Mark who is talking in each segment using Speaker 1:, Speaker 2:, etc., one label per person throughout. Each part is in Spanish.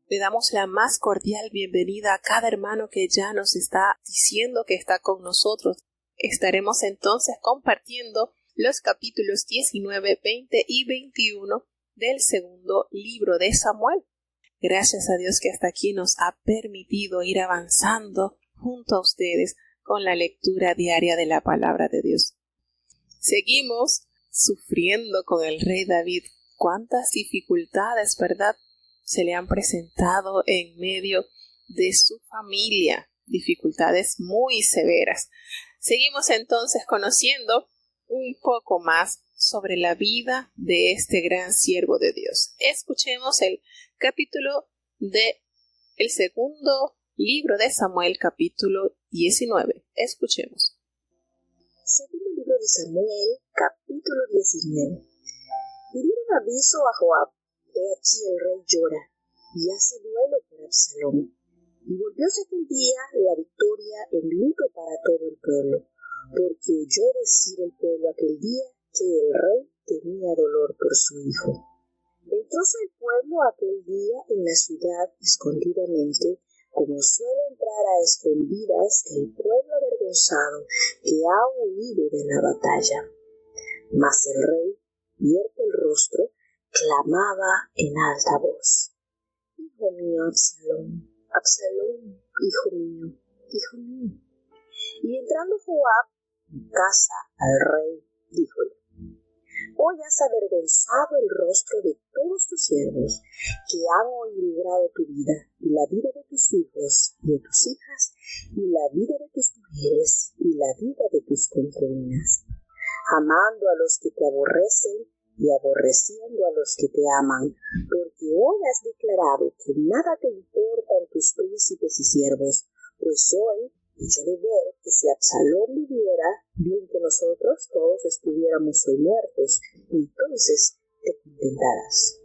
Speaker 1: Le damos la más cordial bienvenida a cada hermano que ya nos está diciendo que está con nosotros. Estaremos entonces compartiendo los capítulos 19, 20 y 21 del segundo libro de Samuel. Gracias a Dios que hasta aquí nos ha permitido ir avanzando junto a ustedes con la lectura diaria de la palabra de Dios. Seguimos sufriendo con el rey David. Cuántas dificultades, ¿verdad?, se le han presentado en medio de su familia. Dificultades muy severas. Seguimos entonces conociendo un poco más sobre la vida de este gran siervo de Dios. Escuchemos el capítulo del segundo libro de Samuel, capítulo 19. Escuchemos.
Speaker 2: Segundo libro de Samuel, capítulo 19. Y dieron aviso a Joab: he aquí el rey llora y hace duelo por Absalón. Y volvióse aquel día la victoria en luto para todo el pueblo, porque oyó decir el pueblo aquel día que el rey tenía dolor por su hijo. Entróse el pueblo aquel día en la ciudad escondidamente, como suele entrar a escondidas el pueblo avergonzado que ha huido de la batalla. Mas el rey, abierto el rostro, clamaba en alta voz: Hijo mío, Absalón, Absalón, hijo mío, hijo mío. Y entrando Joab en casa al rey, díjole: Hoy has avergonzado el rostro de todos tus siervos, que han hoy librado tu vida, y la vida de tus hijos y de tus hijas, y la vida de tus mujeres, y la vida de tus concubinas, amando a los que te aborrecen y aborreciendo a los que te aman, porque hoy has declarado que nada te importan tus príncipes y siervos, pues hoy hecho de ver que si Absalón viviera, bien que nosotros todos estuviéramos hoy muertos, entonces te contentarás.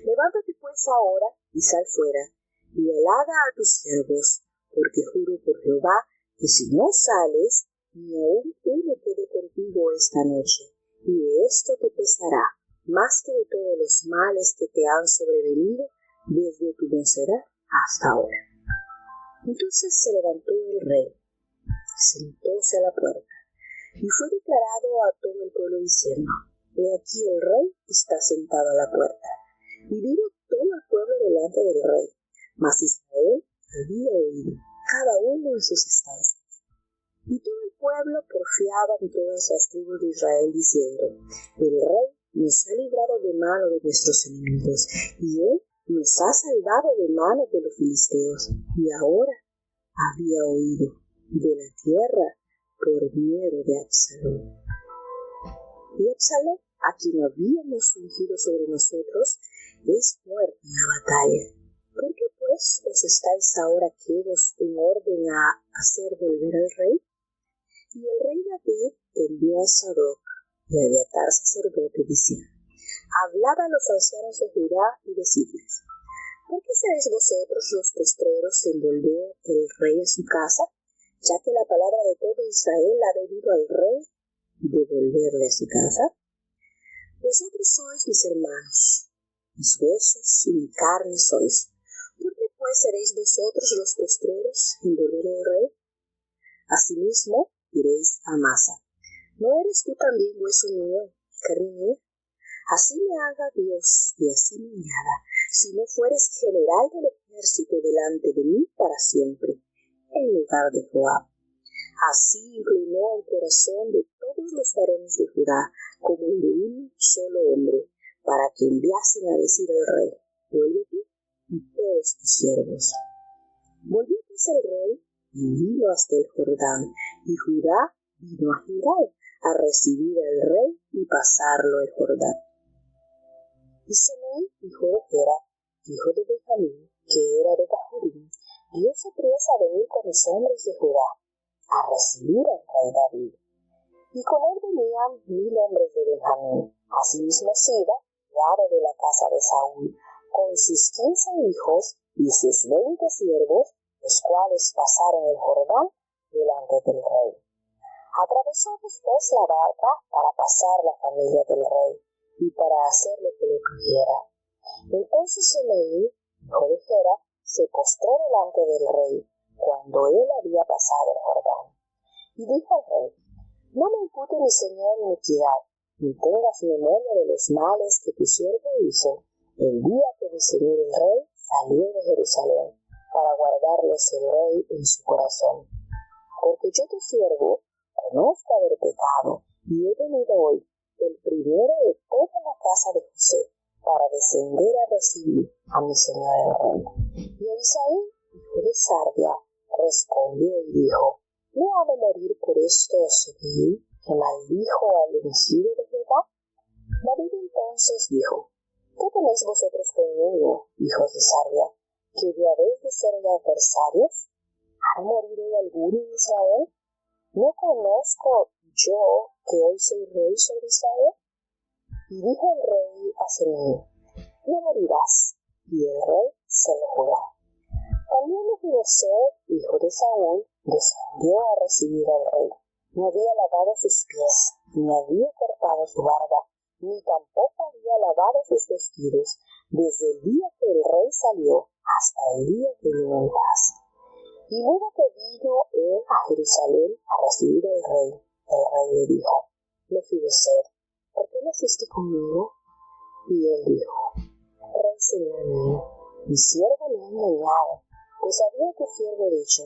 Speaker 2: Levántate pues ahora y sal fuera, y halaga a tus siervos, porque juro por Jehová que si no sales, ni aun uno quede contigo esta noche, y de esto te pesará, más que de todos los males que te han sobrevenido desde tu mocedad hasta ahora. Entonces se levantó el rey, sentóse a la puerta, y fue declarado a todo el pueblo diciendo: He aquí el rey está sentado a la puerta. Y vino todo el pueblo delante del rey, mas Israel había oído, cada uno en sus estancias. Y todo el pueblo porfiaba en todas las tribus de Israel, diciendo: El rey nos ha librado de mano de nuestros enemigos, y él nos ha salvado de mano de los filisteos, y ahora había oído de la tierra por miedo de Absalón. Y Absalón, a quien habíamos ungido sobre nosotros, es muerto en la batalla. ¿Por qué pues os estáis ahora quedos en orden a hacer volver al rey? Y el rey David envió a Sadoc y a Abiatar sacerdote, diciendo: Hablad a los ancianos de Judá y decidles: ¿Por qué seréis vosotros los postreros en volver el rey a su casa, ya que la palabra de todo Israel ha venido al rey de volverle a su casa? Vosotros sois mis hermanos, mis huesos y mi carne sois. ¿Por qué pues seréis vosotros los postreros en volver al rey? Asimismo diréis a Amasa: ¿No eres tú también hueso mío, carne mía? Así me haga Dios y así me haga, si no fueres general del ejército delante de mí para siempre, en lugar de Joab. Así inclinó el corazón de todos los varones de Judá, como el de un solo hombre, para que enviasen a decir al rey: Vuelve tú y todos tus siervos. Volvió pues el rey y vino hasta el Jordán, y Judá vino a Gilgal a recibir al rey y pasarlo el Jordán. Y Semei, hijo de Gera, hijo de Benjamín, que era de Bahurim, dióse priesa a venir con los hombres de Judá a recibir al rey David. Y con él venían 1000 hombres de Benjamín, asimismo Siba, criado de la casa de Saúl, con sus 15 hijos y sus 20 siervos, los cuales pasaron el Jordán delante del rey. Atravesó después la barca para pasar la familia del rey y para hacer lo que le pidiera. Entonces Semei hijo de Gera, se postró delante del rey cuando él había pasado el Jordán. Y dijo al rey: no me impute mi señor iniquidad, ni tengas memoria de los males que tu siervo hizo el día que mi señor el rey salió de Jerusalén, para guardarlos el rey en su corazón. Porque yo tu siervo conozco haber pecado, y he venido hoy, el primero de toda la casa de José, para descender a recibir a mi señor el rey. Y Abisai, hijo de Sarvia, respondió y dijo: ¿no ha de morir por esto Zebí, que maldijo al ungido de Jehová? David entonces dijo: ¿qué tenéis vosotros conmigo, hijos de Sarvia, que ya habéis de ser adversarios? ¿Ha de morir hoy alguno en Israel? ¿No conozco yo que hoy soy rey sobre Israel? Y dijo el rey a Semí: no morirás. Y el rey se lo juró. También Mefiboset, hijo de Saúl, descendió a recibir al rey. No había lavado sus pies, ni había cortado su barba, ni tampoco había lavado sus vestidos, desde el día que el rey salió hasta el día que vino en paz. Y luego que vino él a Jerusalén a recibir al rey, el rey le dijo: Mefiboset, ¿por qué no fuiste conmigo? Y él dijo: Rey señor mío, mi siervo me ha engañado, pues había tu siervo dicho: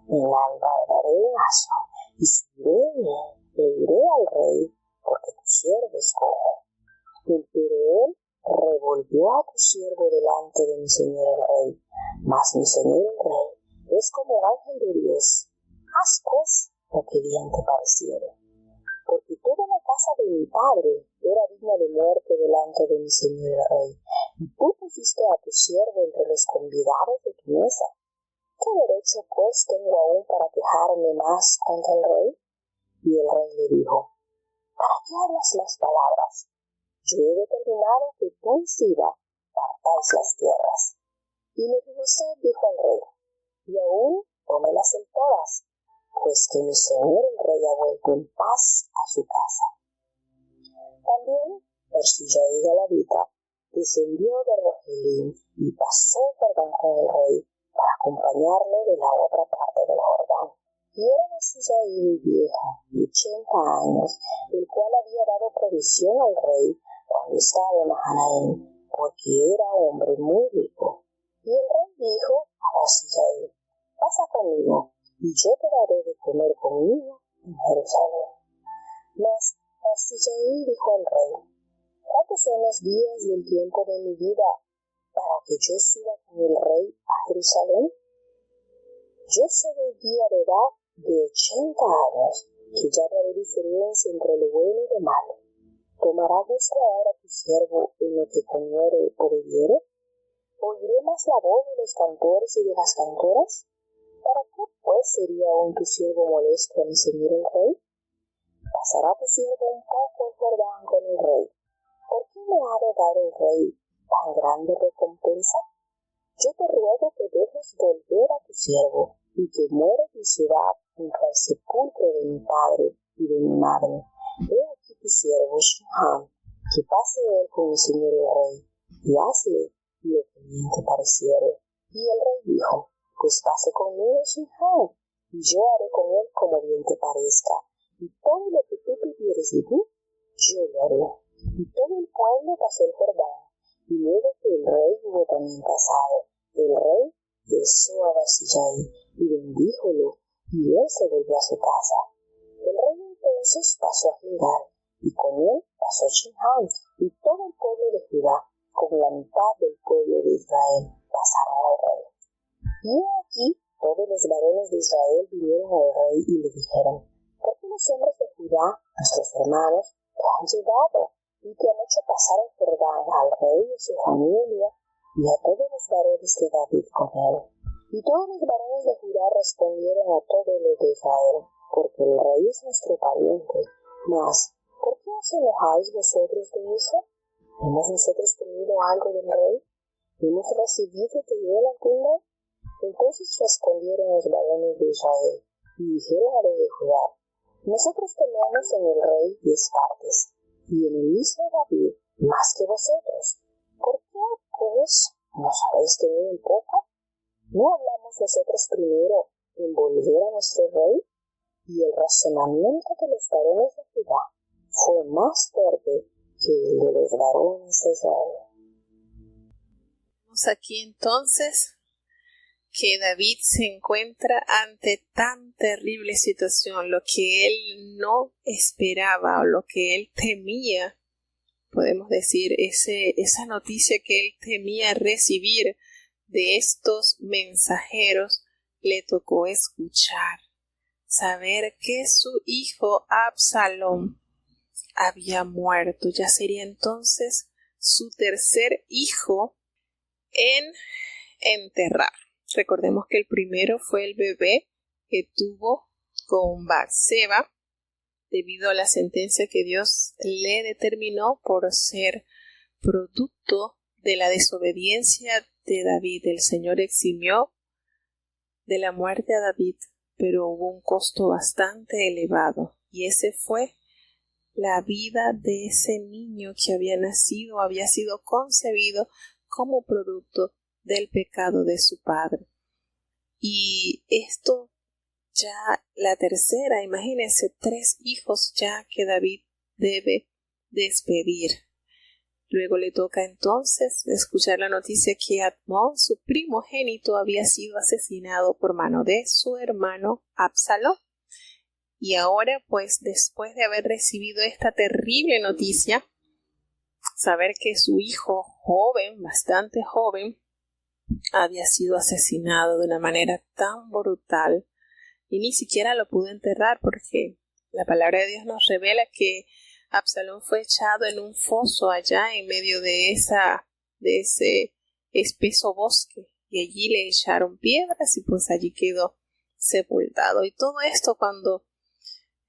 Speaker 2: en la alba daré un asno, y subiré en él, e iré al rey, porque tu siervo es cojo. Pero él revolvió a tu siervo delante de mi señor el rey, mas mi señor el rey es como ángel de Dios. Haz pues lo que bien te pareciere. Porque toda la casa de mi padre era digna de muerte delante de mi señor el rey, y tú pusiste a tu siervo entre los convidados de tu mesa. ¿Qué derecho pues tengo aún para quejarme más contra el rey? Y el rey le dijo: ¿para qué hablas más palabras? Yo he determinado que tú y Siba partáis las tierras. Y Mefiboset dijo al rey: y aún tómelas en todas, pues que mi señor el rey ha vuelto en paz a su casa. También Bersillai Galavita descendió de Rogelim y pasó el Jordán con el rey para acompañarle de la otra parte del Jordán. Y era Bersillai viejo, de 80 años, el cual había dado provisión al rey cuando estaba en Mahanaim, porque era hombre muy rico. Y el rey dijo a Bersillai: pasa conmigo, y yo te daré de comer conmigo en Jerusalén. Mas Bersillai dijo al rey: ¿cuántos son los días y el tiempo de mi vida para que yo suba con el rey a Jerusalén? Yo soy el día de edad de 80 años, que ya no haré diferencia entre lo bueno y lo malo. ¿Tomará gusto ahora tu siervo en lo que comiere o bebiere? ¿Oiré más la voz de los cantores y de las cantoras? ¿Para qué pues sería aún tu siervo molesto a mi señor el rey? ¿Pasará tu siervo un poco el Jordán con el rey? ¿Por qué me ha de dar el rey tan grande recompensa? Yo te ruego que dejes volver a tu siervo, y que muera en mi ciudad junto al sepulcro de mi padre y de mi madre. He aquí tu siervo Shimham, que pase él con mi señor el rey, y hazle lo que bien te pareciere. Y el rey dijo: pues pase conmigo Shimham, y yo haré con él como bien te parezca, y todo lo que tú pidieres de mí, yo lo haré. Y todo el pueblo pasó el Jordán, y luego que el rey hubo también pasado, el rey besó a Bersillai y bendíjolo, y él se volvió a su casa. El rey entonces pasó a Gilgal, y con él pasó Shimham, y todo el pueblo de Judá, con la mitad del pueblo de Israel, pasaron al rey. Y he aquí, todos los varones de Israel vinieron al rey y le dijeron: ¿por qué los hombres de Judá, nuestros hermanos, te han llevado y te han hecho pasar el Jordán al rey y a su familia y a todos los varones de David con él? Y todos los varones de Judá respondieron a todos los de Israel: porque el rey es nuestro pariente. Mas, ¿por qué os enojáis vosotros de eso? ¿Hemos nosotros tenido algo del rey? ¿Hemos recibido de él algún rey? Entonces respondieron los varones de Israel y dijeron a los de Judá: nosotros tenemos en el rey 10 partes, y en el mismo David más que vosotros. ¿Por qué, pues, nos habéis hemos tenido un poco? ¿No hablamos nosotros primero en volver a nuestro rey? Y el razonamiento de los varones de Judá fue más fuerte que el de los varones de Israel.
Speaker 1: Vemos aquí entonces que David se encuentra ante tan terrible situación, lo que él no esperaba o lo que él temía, podemos decir, esa noticia que él temía recibir de estos mensajeros, le tocó escuchar, saber que su hijo Absalón había muerto. Ya sería entonces su tercer hijo en enterrar. Recordemos que el primero fue el bebé que tuvo con Batseba debido a la sentencia que Dios le determinó por ser producto de la desobediencia de David. El Señor eximió de la muerte a David, pero hubo un costo bastante elevado, y ese fue la vida de ese niño que había nacido, había sido concebido como producto del pecado de su padre. Y esto ya la tercera, imagínense, 3 hijos ya que David debe despedir. Luego le toca entonces escuchar la noticia que Amnón, su primogénito, había sido asesinado por mano de su hermano Absalón. Y ahora, pues, después de haber recibido esta terrible noticia, saber que su hijo joven, bastante joven, había sido asesinado de una manera tan brutal y ni siquiera lo pudo enterrar, porque la palabra de Dios nos revela que Absalón fue echado en un foso allá en medio de ese espeso bosque, y allí le echaron piedras y pues allí quedó sepultado. Y todo esto cuando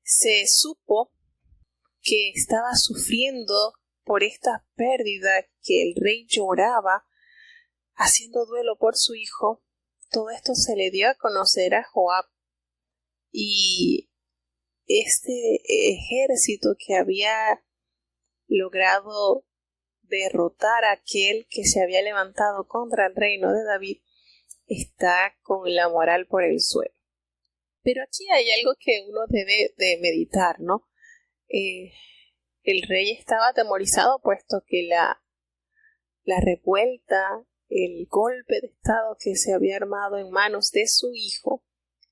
Speaker 1: se supo que estaba sufriendo por esta pérdida, que el rey lloraba haciendo duelo por su hijo, todo esto se le dio a conocer a Joab, y este ejército que había logrado derrotar a aquel que se había levantado contra el reino de David está con la moral por el suelo. Pero aquí hay algo que uno debe de meditar, ¿no? El rey estaba atemorizado, puesto que la revuelta, el golpe de estado que se había armado en manos de su hijo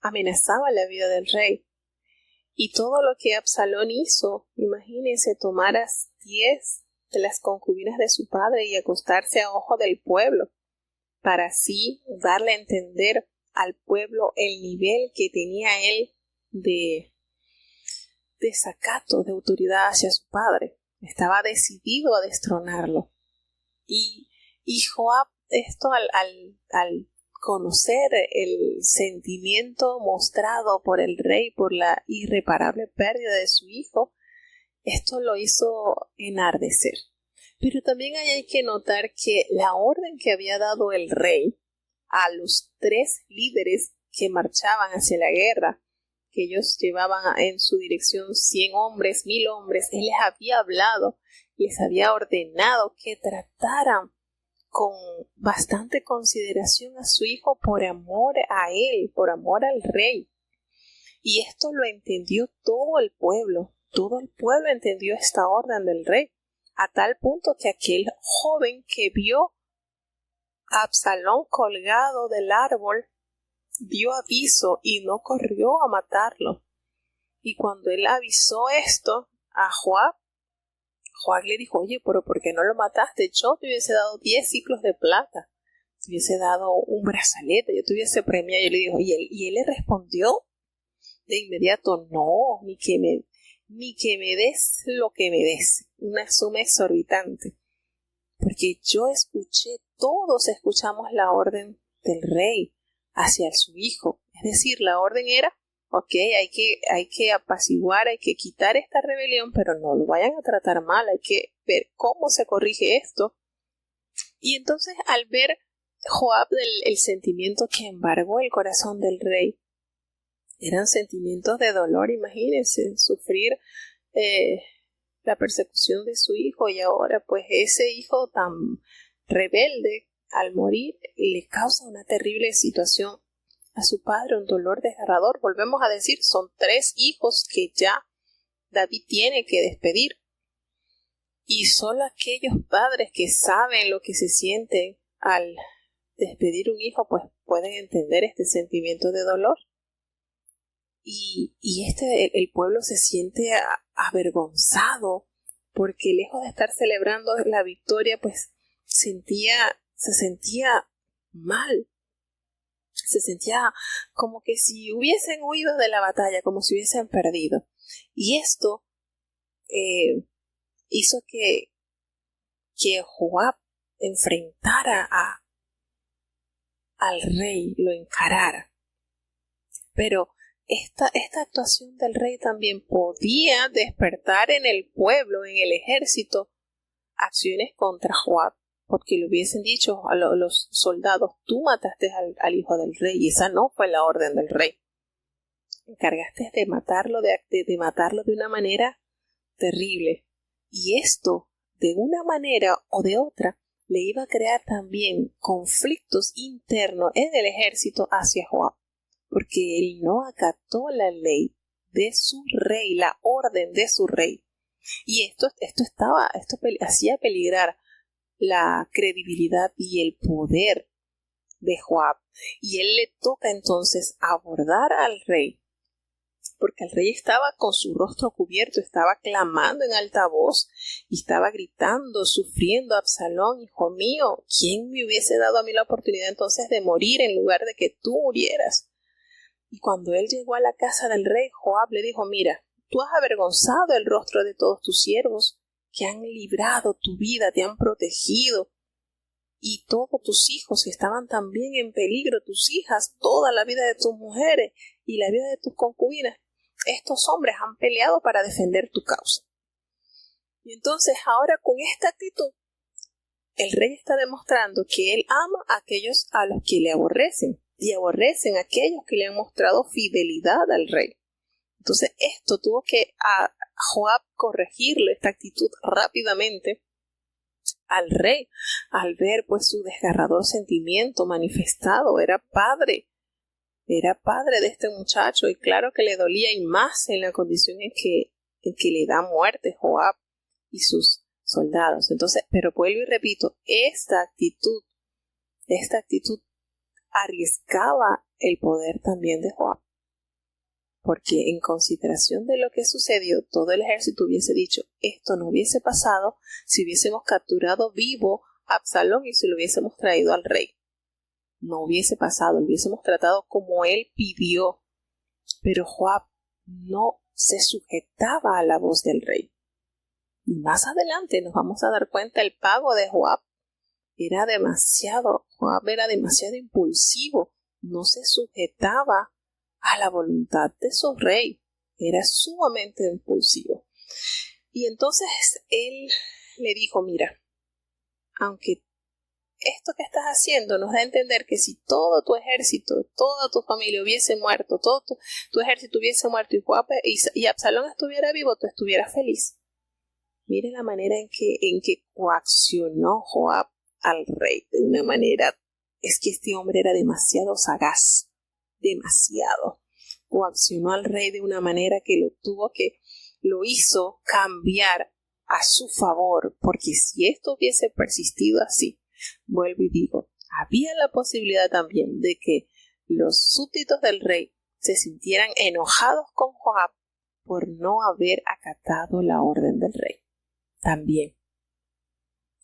Speaker 1: amenazaba la vida del rey. Y todo lo que Absalón hizo, imagínense, tomar a 10 de las concubinas de su padre y acostarse a ojo del pueblo, para así darle a entender al pueblo el nivel que tenía él de desacato, de autoridad hacia su padre. Estaba decidido a destronarlo. Y Joab, esto al conocer el sentimiento mostrado por el rey por la irreparable pérdida de su hijo, esto lo hizo enardecer. Pero también hay que notar que la orden que había dado el rey a los 3 líderes que marchaban hacia la guerra, que ellos llevaban en su dirección 100 hombres, 1000 hombres, él les había hablado, les había ordenado que trataran con bastante consideración a su hijo por amor a él, por amor al rey. Y esto lo entendió todo el pueblo entendió esta orden del rey, a tal punto que aquel joven que vio a Absalón colgado del árbol dio aviso y no corrió a matarlo. Y cuando él avisó esto a Joab le dijo: oye, pero ¿por qué no lo mataste? Yo te hubiese dado 10 ciclos de plata, te hubiese dado un brazalete, yo te hubiese premiado. Y le dijo, y él le respondió de inmediato: no, ni que me des lo que me des, una suma exorbitante, porque todos escuchamos la orden del rey hacia su hijo. Es decir, la orden era: ok, hay que apaciguar, hay que quitar esta rebelión, pero no lo vayan a tratar mal, hay que ver cómo se corrige esto. Y entonces, al ver Joab el sentimiento que embargó el corazón del rey, eran sentimientos de dolor. Imagínense, sufrir la persecución de su hijo, y ahora pues ese hijo tan rebelde al morir le causa una terrible situación a su padre, un dolor desgarrador. Volvemos a decir, son 3 hijos que ya David tiene que despedir. Y solo aquellos padres que saben lo que se siente al despedir un hijo, pues pueden entender este sentimiento de dolor. Y el pueblo se siente avergonzado, porque lejos de estar celebrando la victoria, pues se sentía mal. Se sentía como que si hubiesen huido de la batalla, como si hubiesen perdido. Y esto hizo que Joab enfrentara al rey, lo encarara. Pero esta actuación del rey también podía despertar en el pueblo, en el ejército, acciones contra Joab, porque le hubiesen dicho a los soldados, tú mataste al hijo del rey, y esa no fue la orden del rey. Encargaste de matarlo de una manera terrible. Y esto, de una manera o de otra, le iba a crear también conflictos internos en el ejército hacia Joab, porque él no acató la ley de su rey, la orden de su rey. Y esto hacía peligrar la credibilidad y el poder de Joab. Y él le toca entonces abordar al rey, porque el rey estaba con su rostro cubierto, estaba clamando en alta voz y estaba gritando, sufriendo: Absalón, hijo mío, ¿quién me hubiese dado a mí la oportunidad entonces de morir en lugar de que tú murieras? Y cuando él llegó a la casa del rey, Joab le dijo: mira, tú has avergonzado el rostro de todos tus siervos, que han librado tu vida, te han protegido, y todos tus hijos que estaban también en peligro, tus hijas, toda la vida de tus mujeres y la vida de tus concubinas. Estos hombres han peleado para defender tu causa. Y entonces ahora con esta actitud, el rey está demostrando que él ama a aquellos a los que le aborrecen, y aborrecen a aquellos que le han mostrado fidelidad al rey. Entonces esto tuvo que a Joab corregirle esta actitud rápidamente al rey, al ver pues su desgarrador sentimiento manifestado. Era padre de este muchacho, y claro que le dolía, y más en la condición en que le da muerte Joab y sus soldados. Entonces, pero vuelvo y repito, esta actitud arriesgaba el poder también de Joab, porque en consideración de lo que sucedió, todo el ejército hubiese dicho: esto no hubiese pasado si hubiésemos capturado vivo a Absalón y si lo hubiésemos traído al rey. No hubiese pasado, lo hubiésemos tratado como él pidió. Pero Joab no se sujetaba a la voz del rey. Y más adelante nos vamos a dar cuenta, el pago de Joab era demasiado impulsivo, no se sujetaba a la voluntad de su rey, era sumamente impulsivo. Y entonces él le dijo: mira, aunque esto que estás haciendo nos da a entender que si todo tu ejército, toda tu familia hubiese muerto, todo tu ejército hubiese muerto y Absalón estuviera vivo, tú estuvieras feliz. Mire la manera en que coaccionó Joab al rey, de una manera, es que este hombre era demasiado sagaz, demasiado. Coaccionó al rey de una manera que lo hizo cambiar a su favor, porque si esto hubiese persistido así, vuelvo y digo, había la posibilidad también de que los súbditos del rey se sintieran enojados con Joab por no haber acatado la orden del rey. También.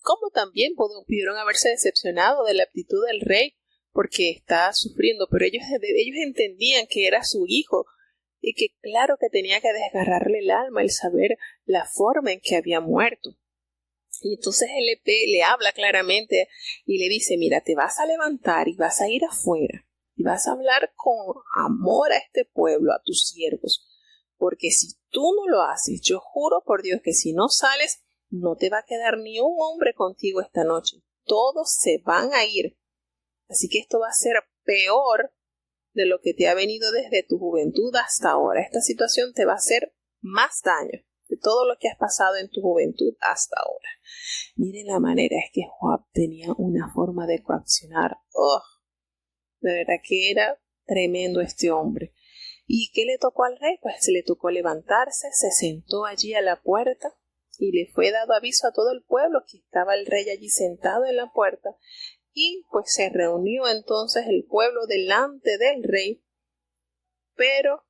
Speaker 1: Como también pudieron haberse decepcionado de la actitud del rey porque estaba sufriendo, pero ellos entendían que era su hijo y que claro que tenía que desgarrarle el alma el saber la forma en que había muerto. Y entonces él le habla claramente y le dice: mira, te vas a levantar y vas a ir afuera y vas a hablar con amor a este pueblo, a tus siervos, porque si tú no lo haces, yo juro por Dios que si no sales, no te va a quedar ni un hombre contigo esta noche. Todos se van a ir. Así que esto va a ser peor de lo que te ha venido desde tu juventud hasta ahora. Esta situación te va a hacer más daño. de todo lo que has pasado en tu juventud hasta ahora. Miren la manera es que Joab tenía una forma de coaccionar. ¡Oh! De verdad que era tremendo este hombre. ¿Y qué le tocó al rey? Pues le tocó levantarse, se sentó allí a la puerta y le fue dado aviso a todo el pueblo que estaba el rey allí sentado en la puerta. Y pues se reunió entonces el pueblo delante del rey, pero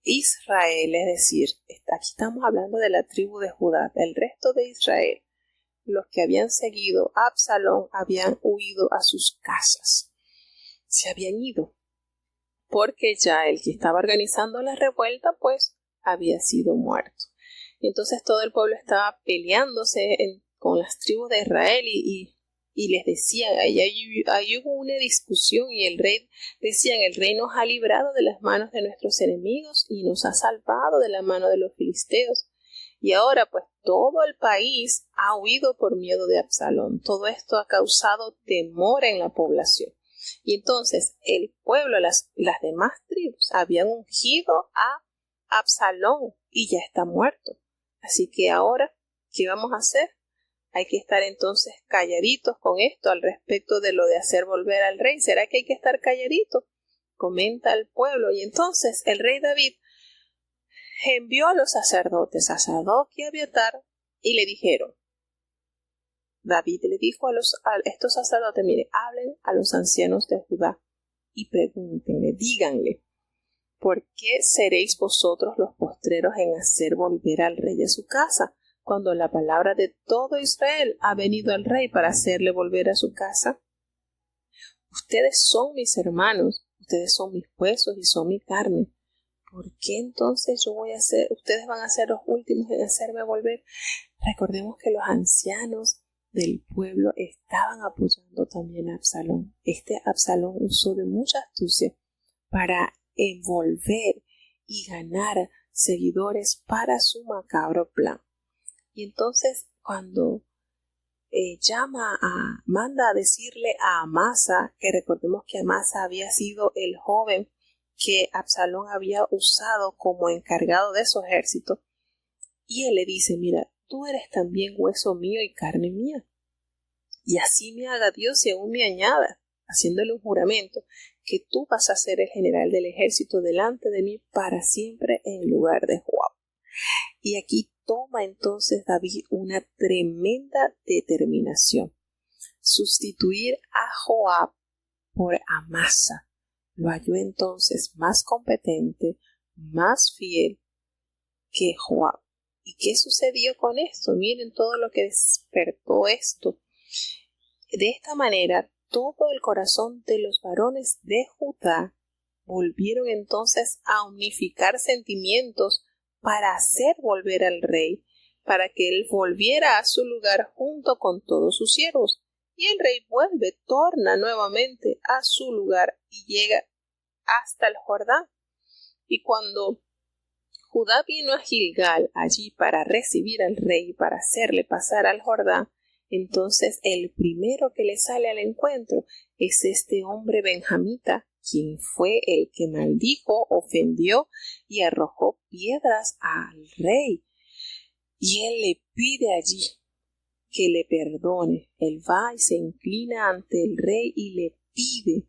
Speaker 1: Israel, es decir, aquí estamos hablando de la tribu de Judá, el resto de Israel, los que habían seguido a Absalón habían huido a sus casas, se habían ido, porque ya el que estaba organizando la revuelta pues había sido muerto. Entonces todo el pueblo estaba peleándose con las tribus de Israel y les decían, ahí hubo una discusión y el rey nos ha librado de las manos de nuestros enemigos y nos ha salvado de la mano de los filisteos. Y ahora pues todo el país ha huido por miedo de Absalón. Todo esto ha causado temor en la población. Y entonces el pueblo, las demás tribus habían ungido a Absalón y ya está muerto. Así que ahora, ¿qué vamos a hacer? Hay que estar entonces calladitos con esto al respecto de lo de hacer volver al rey. ¿Será que hay que estar calladito? Comenta el pueblo. Y entonces el rey David envió a los sacerdotes, a Sadoc y a Abiatar, y le dijeron, David le dijo a estos sacerdotes, mire, hablen a los ancianos de Judá y pregúntenle, díganle, ¿por qué seréis vosotros los postreros en hacer volver al rey a su casa, cuando la palabra de todo Israel ha venido al rey para hacerle volver a su casa? Ustedes son mis hermanos, ustedes son mis huesos y son mi carne. ¿Por qué entonces ustedes van a ser los últimos en hacerme volver? Recordemos que los ancianos del pueblo estaban apoyando también a Absalón. Este Absalón usó de mucha astucia para envolver y ganar seguidores para su macabro plan. Y entonces cuando manda a decirle a Amasa, que recordemos que Amasa había sido el joven que Absalón había usado como encargado de su ejército, y él le dice, mira, tú eres también hueso mío y carne mía, y así me haga Dios y aún me añada, haciéndole un juramento, que tú vas a ser el general del ejército delante de mí para siempre en lugar de Joab. Y aquí toma entonces David una tremenda determinación, sustituir a Joab por Amasa. Lo halló entonces más competente, más fiel que Joab. ¿Y qué sucedió con esto? Miren todo lo que despertó esto. De esta manera, todo el corazón de los varones de Judá volvieron entonces a unificar sentimientos para hacer volver al rey, para que él volviera a su lugar junto con todos sus siervos. Y el rey torna nuevamente a su lugar y llega hasta el Jordán. Y cuando Judá vino a Gilgal allí para recibir al rey, para hacerle pasar al Jordán, entonces el primero que le sale al encuentro es este hombre benjamita, quien fue el que maldijo, ofendió y arrojó piedras al rey. Y él le pide allí que le perdone. Él va y se inclina ante el rey y le pide.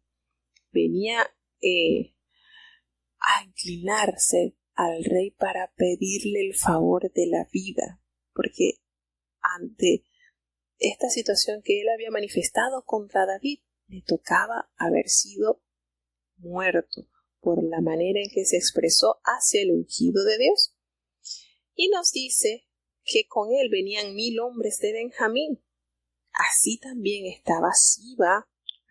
Speaker 1: Venía a inclinarse al rey para pedirle el favor de la vida, porque ante esta situación que él había manifestado contra David, le tocaba haber sido muerto por la manera en que se expresó hacia el ungido de Dios. Y nos dice que con él venían 1000 hombres de Benjamín. Así también estaba Siba,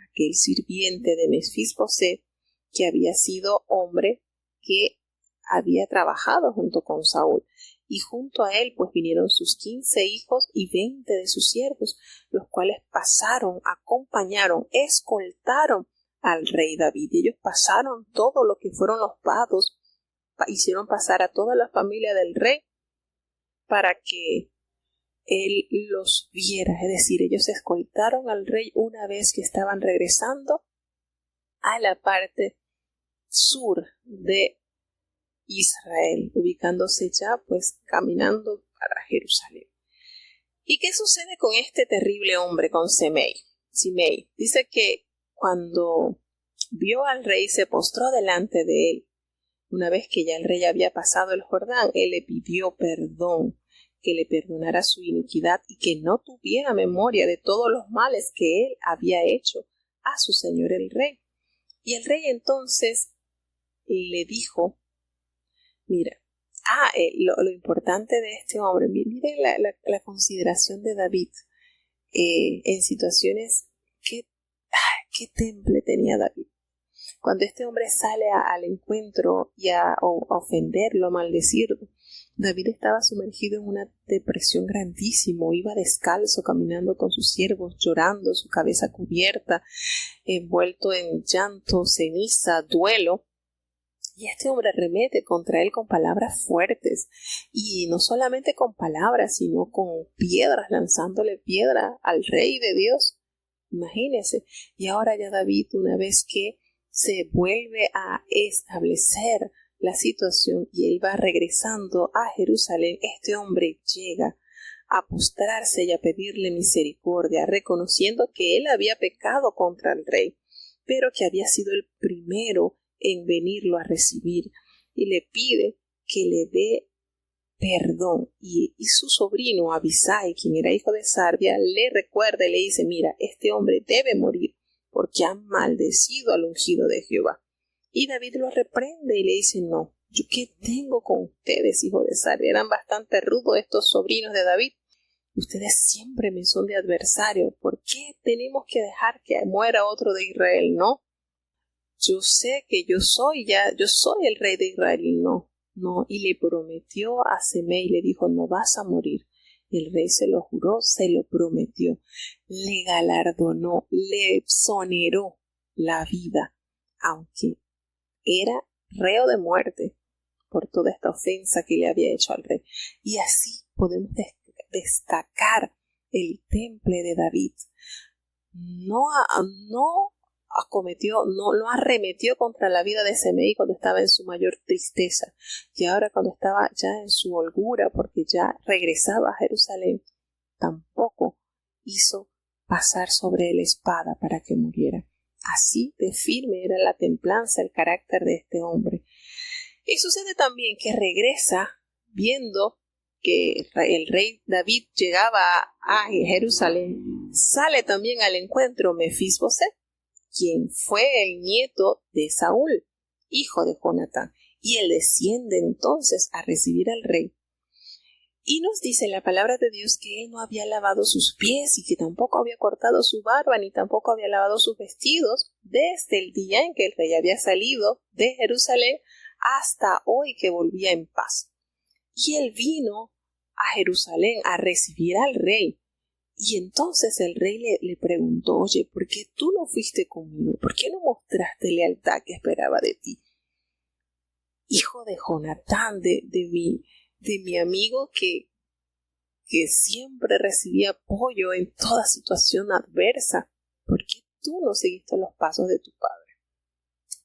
Speaker 1: aquel sirviente de Mefisboset, que había sido hombre que había trabajado junto con Saúl. Y junto a él pues vinieron sus 15 hijos y 20 de sus siervos, los cuales pasaron, acompañaron, escoltaron al rey David. Y ellos pasaron todo lo que fueron los vados, hicieron pasar a toda la familia del rey para que él los viera. Es decir, ellos escoltaron al rey una vez que estaban regresando a la parte sur de Israel, ubicándose ya pues caminando para Jerusalén. ¿Y qué sucede con este terrible hombre, con Simei? Dice que cuando vio al rey se postró delante de él. Una vez que ya el rey había pasado el Jordán, él le pidió perdón, que le perdonara su iniquidad y que no tuviera memoria de todos los males que él había hecho a su señor el rey. Y el rey entonces le dijo, mira, lo importante de este hombre, miren la consideración de David en situaciones, qué temple tenía David. Cuando este hombre sale al encuentro y a ofenderlo, a maldecirlo, David estaba sumergido en una depresión grandísima, iba descalzo, caminando con sus siervos, llorando, su cabeza cubierta, envuelto en llanto, ceniza, duelo. Y este hombre arremete contra él con palabras fuertes, y no solamente con palabras, sino con piedras, lanzándole piedra al rey de Dios. Imagínense. Y ahora ya David, una vez que se vuelve a establecer la situación y él va regresando a Jerusalén, este hombre llega a postrarse y a pedirle misericordia, reconociendo que él había pecado contra el rey, pero que había sido el primero en venirlo a recibir, y le pide que le dé perdón. Y su sobrino Abisai, quien era hijo de Sarbia, le recuerda y le dice, mira, este hombre debe morir porque ha maldecido al ungido de Jehová. Y David lo reprende y le dice, no, ¿yo qué tengo con ustedes, hijo de Sarbia? Eran bastante rudos estos sobrinos de David. Ustedes siempre me son de adversario. ¿Por qué tenemos que dejar que muera otro de Israel? No. Yo sé que yo soy el rey de Israel. Y no. Y le prometió a Semei, le dijo, no vas a morir. El rey se lo juró, se lo prometió, le galardonó, le exoneró la vida, aunque era reo de muerte por toda esta ofensa que le había hecho al rey. Y así podemos destacar el temple de David. No arremetió contra la vida de Semei cuando estaba en su mayor tristeza, y ahora cuando estaba ya en su holgura porque ya regresaba a Jerusalén, tampoco hizo pasar sobre él espada para que muriera. Así de firme era la templanza, el carácter de este hombre. Y sucede también que regresa viendo que el rey David llegaba a Jerusalén. Sale también al encuentro Mefisboset, quien fue el nieto de Saúl, hijo de Jonatán, y él desciende entonces a recibir al rey. Y nos dice la palabra de Dios que él no había lavado sus pies y que tampoco había cortado su barba ni tampoco había lavado sus vestidos desde el día en que el rey había salido de Jerusalén hasta hoy que volvía en paz. Y él vino a Jerusalén a recibir al rey. Y entonces el rey le preguntó, oye, ¿por qué tú no fuiste conmigo? ¿Por qué no mostraste lealtad que esperaba de ti? Hijo de Jonatán, de mi amigo que siempre recibía apoyo en toda situación adversa. ¿Por qué tú no seguiste los pasos de tu padre?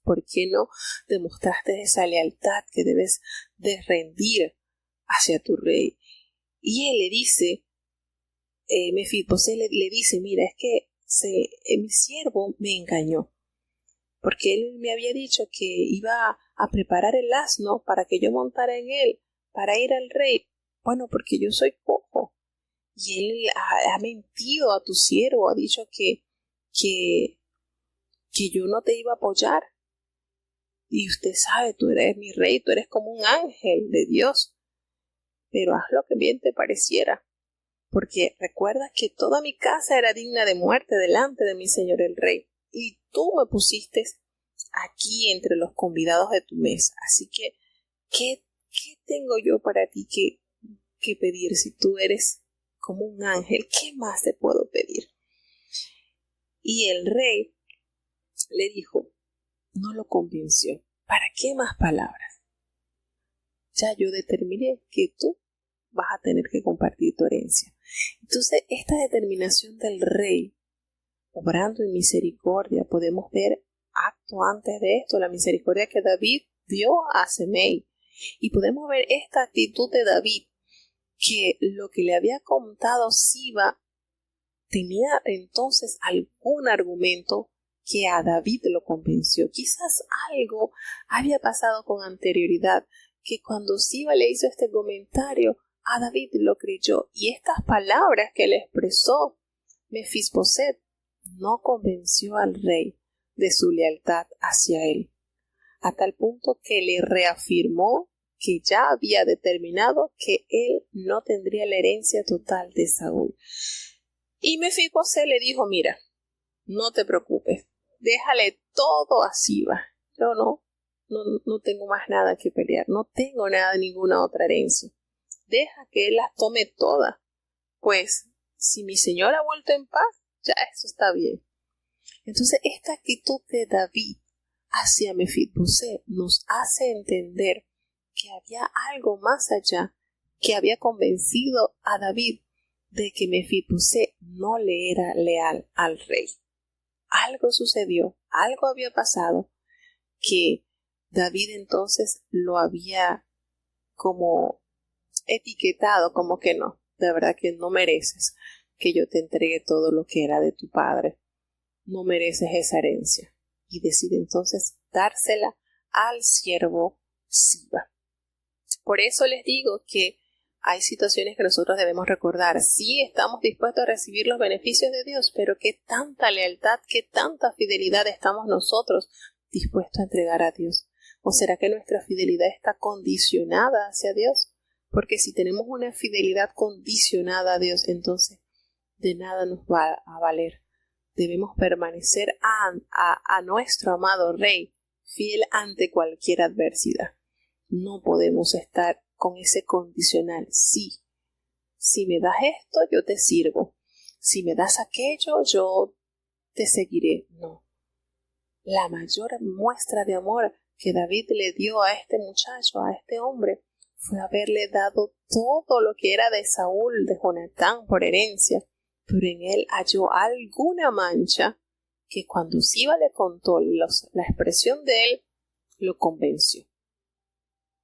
Speaker 1: ¿Por qué no demostraste esa lealtad que debes de rendir hacia tu rey? Y él le dice, Mefisboset le dice, mira, es que mi siervo me engañó, porque él me había dicho que iba a preparar el asno para que yo montara en él, para ir al rey. Bueno, porque yo soy cojo. Y él ha mentido a tu siervo, ha dicho que yo no te iba a apoyar. Y usted sabe, tú eres mi rey, tú eres como un ángel de Dios. Pero haz lo que bien te pareciera, porque recuerda que toda mi casa era digna de muerte delante de mi señor el rey, y tú me pusiste aquí entre los convidados de tu mesa. Así que, ¿qué tengo yo para ti que pedir si tú eres como un ángel? ¿Qué más te puedo pedir? Y el rey le dijo, no lo convenció. ¿Para qué más palabras? Ya yo determiné que tú vas a tener que compartir tu herencia. Entonces, esta determinación del rey, obrando en misericordia, podemos ver acto antes de esto, la misericordia que David dio a Semei. Y podemos ver esta actitud de David, que lo que le había contado Siba tenía entonces algún argumento que a David lo convenció. Quizás algo había pasado con anterioridad, que cuando Siba le hizo este comentario, a David lo creyó. Y estas palabras que le expresó Mefisboset no convenció al rey de su lealtad hacia él, a tal punto que le reafirmó que ya había determinado que él no tendría la herencia total de Saúl. Y Mefisboset le dijo: mira, no te preocupes, déjale todo a Siba. Yo no tengo más nada que pelear, no tengo nada, ninguna otra herencia. Deja que él las tome todas, pues si mi señor ha vuelto en paz, ya eso está bien. Entonces esta actitud de David hacia Mefisboset nos hace entender que había algo más allá que había convencido a David de que Mefisboset no le era leal al rey. Algo sucedió, algo había pasado que David entonces lo había como etiquetado como que no, de verdad que no mereces que yo te entregue todo lo que era de tu padre, no mereces esa herencia, y decide entonces dársela al siervo Siba. Por eso les digo que hay situaciones que nosotros debemos recordar. Sí, estamos dispuestos a recibir los beneficios de Dios, pero qué tanta lealtad, qué tanta fidelidad estamos nosotros dispuestos a entregar a Dios. ¿O será que nuestra fidelidad está condicionada hacia Dios? Porque si tenemos una fidelidad condicionada a Dios, entonces de nada nos va a valer. Debemos permanecer a nuestro amado Rey, fiel ante cualquier adversidad. No podemos estar con ese condicional. Sí, si me das esto, yo te sirvo. Si me das aquello, yo te seguiré. No. La mayor muestra de amor que David le dio a este muchacho, a este hombre, fue haberle dado todo lo que era de Saúl, de Jonatán, por herencia, pero en él halló alguna mancha que cuando Siba le contó la expresión de él, lo convenció.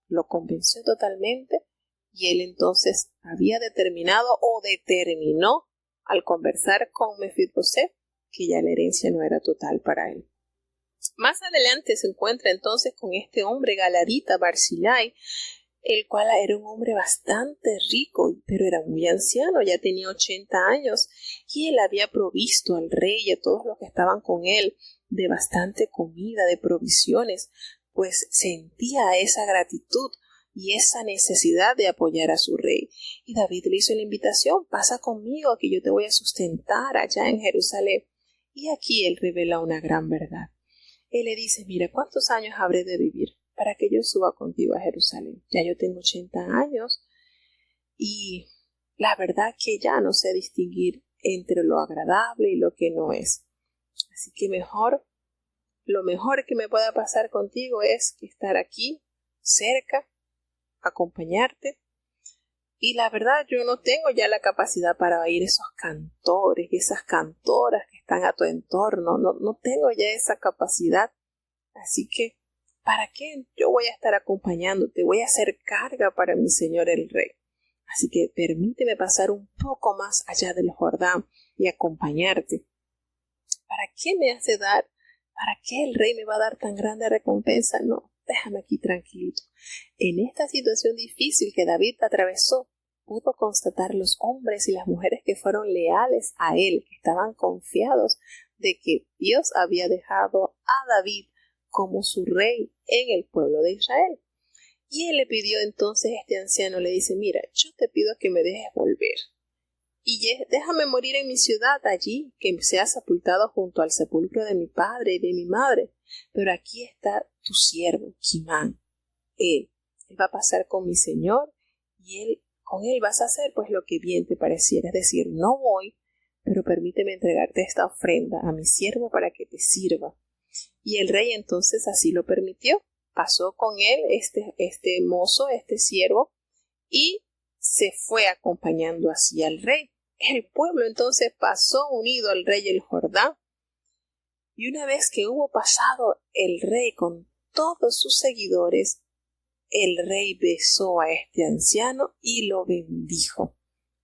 Speaker 1: Lo convenció totalmente, y él entonces había determinado o determinó al conversar con Mefisboset que ya la herencia no era total para él. Más adelante se encuentra entonces con este hombre galadita, Barzillai, el cual era un hombre bastante rico, pero era muy anciano, ya tenía 80 años, y él había provisto al rey y a todos los que estaban con él de bastante comida, de provisiones, pues sentía esa gratitud y esa necesidad de apoyar a su rey. Y David le hizo la invitación: pasa conmigo, que yo te voy a sustentar allá en Jerusalén. Y aquí él revela una gran verdad. Él le dice: mira, ¿cuántos años habré de vivir para que yo suba contigo a Jerusalén? Ya yo tengo 80 años y la verdad que ya no sé distinguir entre lo agradable y lo que no es. Así que lo mejor que me pueda pasar contigo es estar aquí, cerca, acompañarte. Y la verdad, yo no tengo ya la capacidad para oír esos cantores y esas cantoras que están a tu entorno. No tengo ya esa capacidad. Así que, ¿para qué yo voy a estar acompañándote? Voy a hacer carga para mi señor el rey. Así que permíteme pasar un poco más allá del Jordán y acompañarte. ¿Para qué me hace dar? ¿Para qué el rey me va a dar tan grande recompensa? No, déjame aquí tranquilito. En esta situación difícil que David atravesó, pudo constatar los hombres y las mujeres que fueron leales a él, que estaban confiados de que Dios había dejado a David como su rey en el pueblo de Israel. Y él le pidió entonces, este anciano le dice: mira, yo te pido que me dejes volver y déjame morir en mi ciudad, allí, que sea sepultado junto al sepulcro de mi padre y de mi madre. Pero aquí está tu siervo, Kimán. Él va a pasar con mi señor, y con él vas a hacer pues lo que bien te pareciera. Es decir, no voy, pero permíteme entregarte esta ofrenda a mi siervo para que te sirva. Y el rey entonces así lo permitió. Pasó con él este mozo, este siervo, y se fue acompañando así al rey. El pueblo entonces pasó unido al rey el Jordán, y una vez que hubo pasado el rey con todos sus seguidores, el rey besó a este anciano y lo bendijo.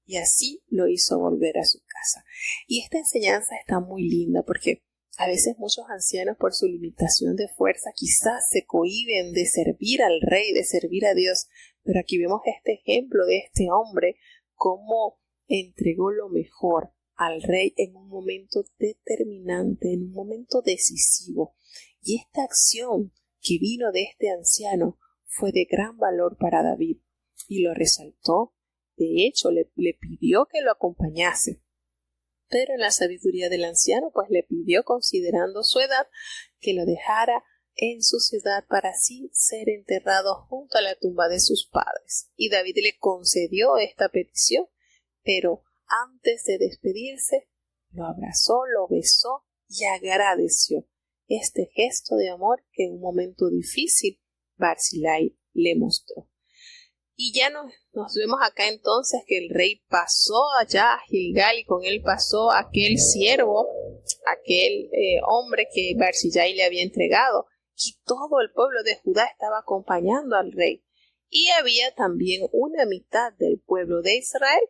Speaker 1: Y así lo hizo volver a su casa. Y esta enseñanza está muy linda porque a veces muchos ancianos por su limitación de fuerza quizás se cohíben de servir al rey, de servir a Dios. Pero aquí vemos este ejemplo de este hombre, cómo entregó lo mejor al rey en un momento determinante, en un momento decisivo. Y esta acción que vino de este anciano fue de gran valor para David y lo resaltó. De hecho, le pidió que lo acompañase. Pero en la sabiduría del anciano, pues le pidió, considerando su edad, que lo dejara en su ciudad para así ser enterrado junto a la tumba de sus padres. Y David le concedió esta petición, pero antes de despedirse, lo abrazó, lo besó y agradeció este gesto de amor que en un momento difícil Barzillai le mostró. Y ya nos vemos acá entonces que el rey pasó allá a Gilgal y con él pasó aquel siervo, aquel hombre que Barzillai le había entregado. Y todo el pueblo de Judá estaba acompañando al rey. Y había también una mitad del pueblo de Israel.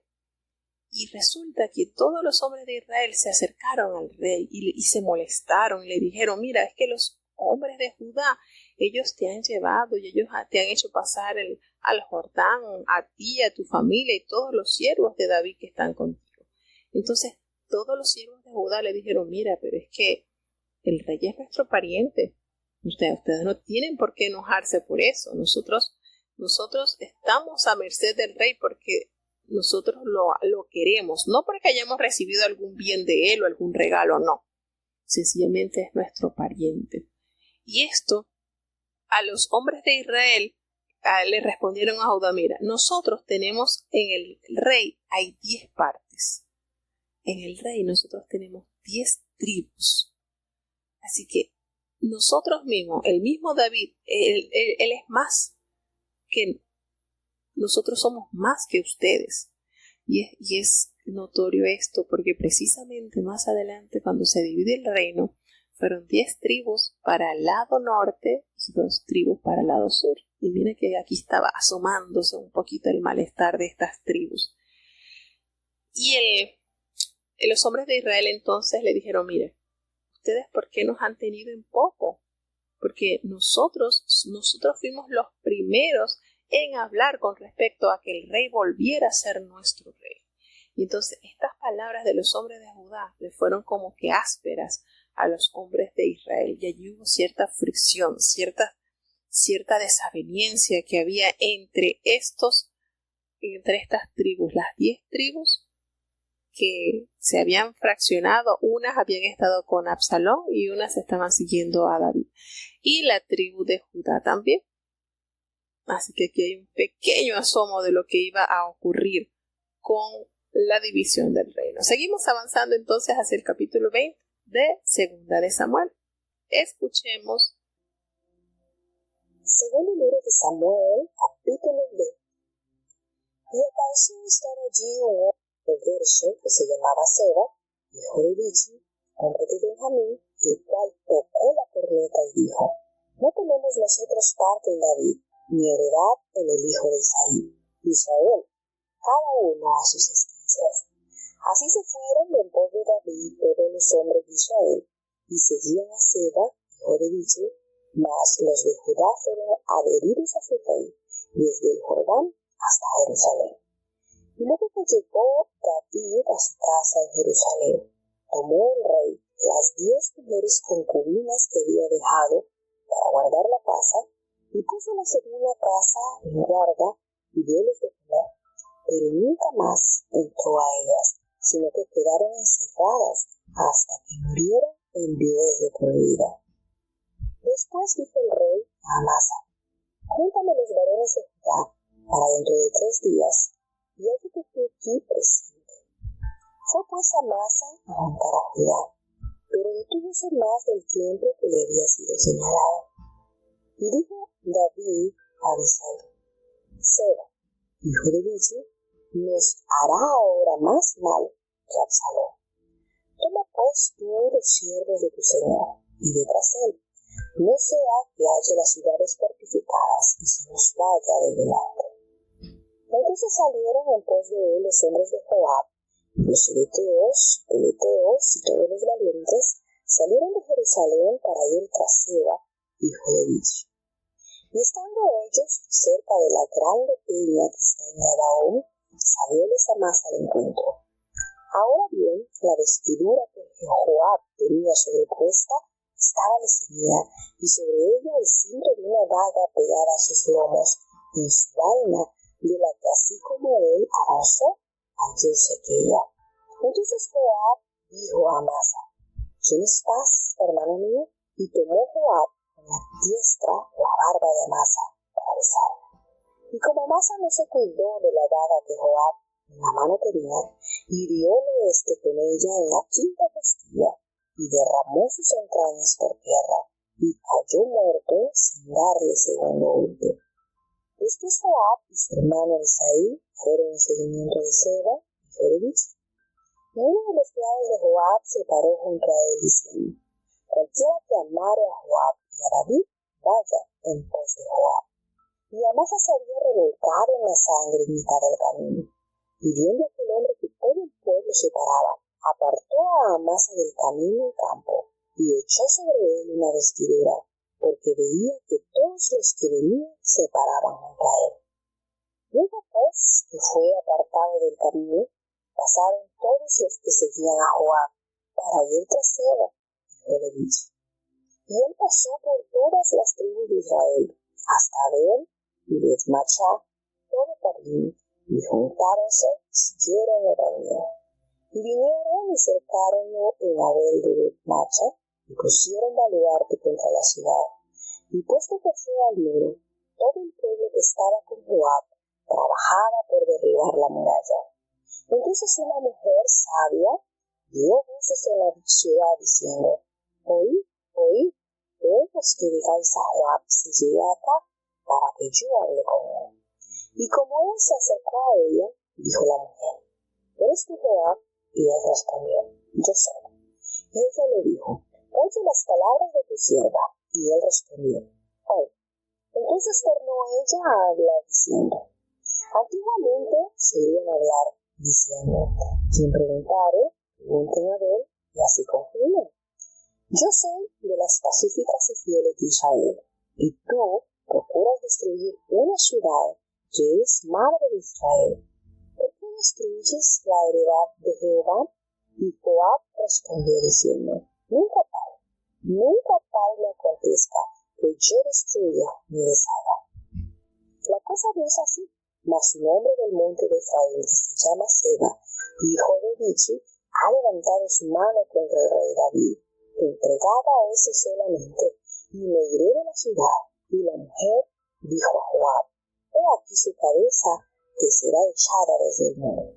Speaker 1: Y resulta que todos los hombres de Israel se acercaron al rey y se molestaron y le dijeron, mira, es que los hombres de Judá, ellos te han llevado y ellos te han hecho pasar al Jordán, a ti, a tu familia y todos los siervos de David que están contigo. Entonces todos los siervos de Judá le dijeron, mira, pero es que el rey es nuestro pariente. Ustedes no tienen por qué enojarse por eso. Nosotros estamos a merced del rey porque nosotros lo queremos, no porque hayamos recibido algún bien de él o algún regalo, no. Sencillamente es nuestro pariente. Y esto, a los hombres de Israel, le respondieron a Judá, mira, nosotros tenemos en el rey, hay 10 partes. En el rey nosotros tenemos 10 tribus. Así que nosotros mismos, el mismo David, él es más que nosotros, somos más que ustedes. Y es notorio esto porque precisamente más adelante, cuando se divide el reino, fueron 10 tribus para el lado norte y 2 tribus para el lado sur. Y miren que aquí estaba asomándose un poquito el malestar de estas tribus. Y los hombres de Israel entonces le dijeron, mire, ¿ustedes por qué nos han tenido en poco? Porque nosotros fuimos los primeros en hablar con respecto a que el rey volviera a ser nuestro rey. Y entonces estas palabras de los hombres de Judá le fueron como que ásperas a los hombres de Israel. Y allí hubo cierta fricción, cierta desaveniencia que había entre estas tribus, las 10 tribus que se habían fraccionado. Unas habían estado con Absalón y unas estaban siguiendo a David. Y la tribu de Judá también. Así que aquí hay un pequeño asomo de lo que iba a ocurrir con la división del reino. Seguimos avanzando entonces hacia el capítulo 20 de Segunda de Samuel. Escuchemos.
Speaker 2: Segundo libro de Samuel, capítulo 20. Y acaeció estar allí un hombre perverso que se llamaba Seba, hijo de Bichi, hombre de Benjamín, el cual tocó la corneta y dijo, no tenemos nosotros parte en David, ni heredad en el hijo de Israel, cada uno a sus estancias. Así se fueron en pos de David todos los hombres de Israel, y seguían a Seba, hijo de Bichi, mas los de Judá fueron adheridos a su rey, desde el Jordán hasta Jerusalén. Y luego que llegó David a su casa en Jerusalén, tomó el rey las 10 mujeres concubinas que había dejado para guardar la casa, y puso la segunda casa en guarda y dióles de comer, pero nunca más entró a ellas, sino que quedaron encerradas hasta que murieron en viudez de por vida. Después dijo el rey a Amasa, júntame los varones de Judá para dentro de 3 días, y hállate tú aquí presente. Fue pues Amasa a juntar a Judá, pero detúvose más del tiempo que le había sido señalado. Y dijo David a Abisai, Seba, hijo de Bichi, nos hará ahora más mal que Absalón. Toma pues tú los siervos de tu señor, y ve tras él, no sea que haya las ciudades fortificadas y se nos vaya de delante. Entonces salieron en pos de él los hombres de Joab, los Eteos, Peleteos y todos los valientes salieron de Jerusalén para ir tras Seba, hijo de Bichi. Y estando ellos cerca de la grande peña que está en Gabaón, salióles Amasa al encuentro. Ahora bien, la vestidura que Joab tenía sobrepuesta estaba ceñida, y sobre ella el cinto de una daga pegada a sus lomos, en su vaina, de la que así como él avanzó, hallóse aquella. Entonces Joab dijo a Amasa: ¿Tienes paz, hermano mío? Y tomó Joab con la diestra la barba de Amasa para besarla. Y como Amasa no se cuidó de la daga que Joab en la mano tenía, hirióle con ella en la quinta costilla, y derramó sus entrañas por tierra, y cayó muerto sin darle segundo golpe. Después Joab y su hermano Isaí fueron en seguimiento de Seba, hijo de Bichi. Y uno de los criados de Joab se paró junto a él diciendo: cualquiera que amare a Joab y a David, vaya en pos de Joab. Y Amasa se había revolcado en la sangre en mitad del camino. Y viendo aquel hombre que todo el pueblo se paraba, apartó a Amasa del camino en campo, y echó sobre él una vestidura, porque veía que todos los que venían se paraban junto a él. Luego pues, que fue apartado del camino, pasaron todos los que seguían a Joab para ir tras Seba, hijo de Bichi. Y él pasó por todas las tribus de Israel, hasta Abel y Bet-Machá, todo Pardim, y juntáronse, siguieron el camino. Y vinieron y cercaronlo en Abel de Bet-Machá, y pusieron baluarte contra la ciudad. Y puesto que fue al muro, todo el pueblo que estaba con Joab trabajaba por derribar la muralla. Entonces una mujer sabia dio voces en la ciudad diciendo: oíd, oíd, todos que digáis a Joab si llega acá, para que yo hable con él. Y como él se acercó a ella, dijo la mujer: ¿eres tú Joab? Y él respondió: yo soy. Y ella le dijo: oye las palabras de tu sierva. Y él respondió: oye. Entonces tornó ella a hablar diciendo: antiguamente solían hablar diciendo: quien preguntare, pregunten a él, y así concluían. Yo soy de las pacíficas y fieles de Israel, y tú procuras destruir una ciudad que es madre de Israel. ¿Por qué destruyes la heredad de Jehová? Y Joab respondió diciendo: nunca tal me acontezca que yo destruya ni deshaga. La cosa no es así, mas un hombre del monte de Efraín que se llama Seba, hijo de Bichi, ha levantado su mano contra el rey David, entregada a ese solamente, y me iré de la ciudad. Y la mujer dijo a Joab: he aquí su cabeza, que será echada desde el muro.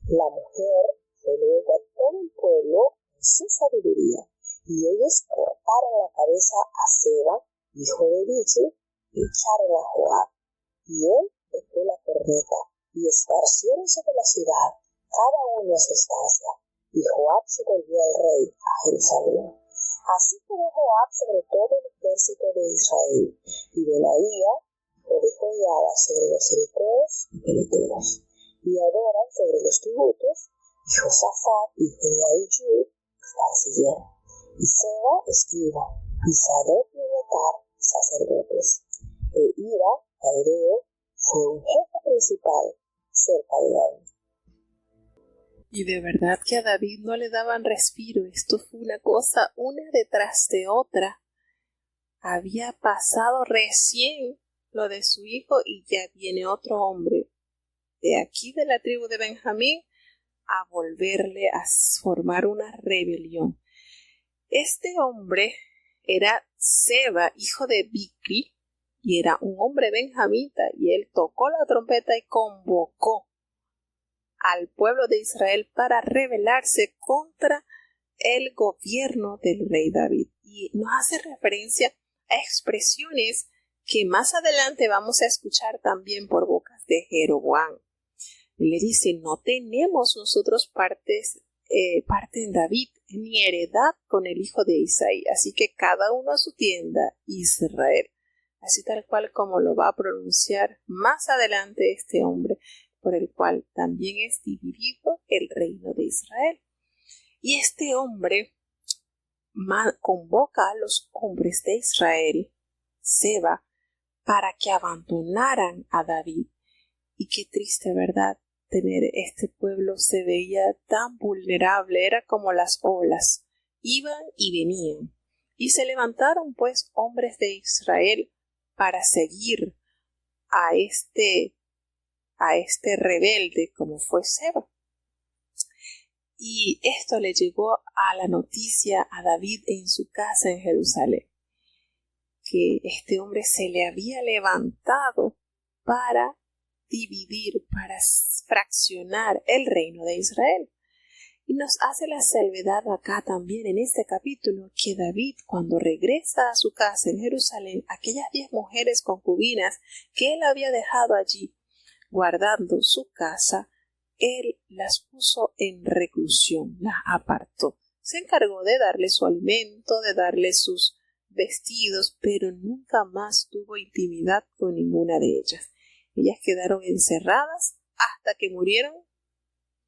Speaker 2: La mujer fue luego a todo el pueblo en su sabiduría, y ellos cortaron la cabeza a Seba, hijo de Bichi, y echaron a Joab. Y él tocó la corneta, y esparciéronse de la ciudad, cada uno a su estancia, y Joab se volvió al rey a Jerusalén. Así quedó Joab sobre todo el ejército de Israel, y Benaía, hijo de Joiada, sobre los Eteos y Peleteos, y Adoram sobre los tributos, y Josafat, hijo de Ahijud, canciller, y Seba, escriba, y Sadoc y Abiatar, sacerdotes, e Ira, Caireo, fue un jefe principal cerca de David.
Speaker 1: Y de verdad que a David no le daban respiro. Esto fue una cosa una detrás de otra. Había pasado recién lo de su hijo y ya viene otro hombre de aquí de la tribu de Benjamín a volverle a formar una rebelión. Este hombre era Seba, hijo de Bicri, y era un hombre benjamita, y él tocó la trompeta y convocó al pueblo de Israel para rebelarse contra el gobierno del rey David. Y nos hace referencia a expresiones que más adelante vamos a escuchar también por bocas de Jeroboam. Le dice: no tenemos nosotros partes parte en David, ni heredad con el hijo de Isaí. Así que cada uno a su tienda, Israel. Así tal cual como lo va a pronunciar más adelante este hombre, por el cual también es dividido el reino de Israel. Y este hombre convoca a los hombres de Israel, Seba, para que abandonaran a David. Y qué triste, ¿verdad? Tener este pueblo se veía tan vulnerable, era como las olas, iban y venían. Y se levantaron pues hombres de Israel para seguir a este rebelde como fue Seba. Y esto le llegó a la noticia a David en su casa en Jerusalén, que este hombre se le había levantado para dividir, para fraccionar el reino de Israel. Y nos hace la salvedad acá también en este capítulo que David, cuando regresa a su casa en Jerusalén, aquellas 10 mujeres concubinas que él había dejado allí guardando su casa, él las puso en reclusión, las apartó. Se encargó de darle su alimento, de darle sus vestidos, pero nunca más tuvo intimidad con ninguna de ellas. Ellas quedaron encerradas hasta que murieron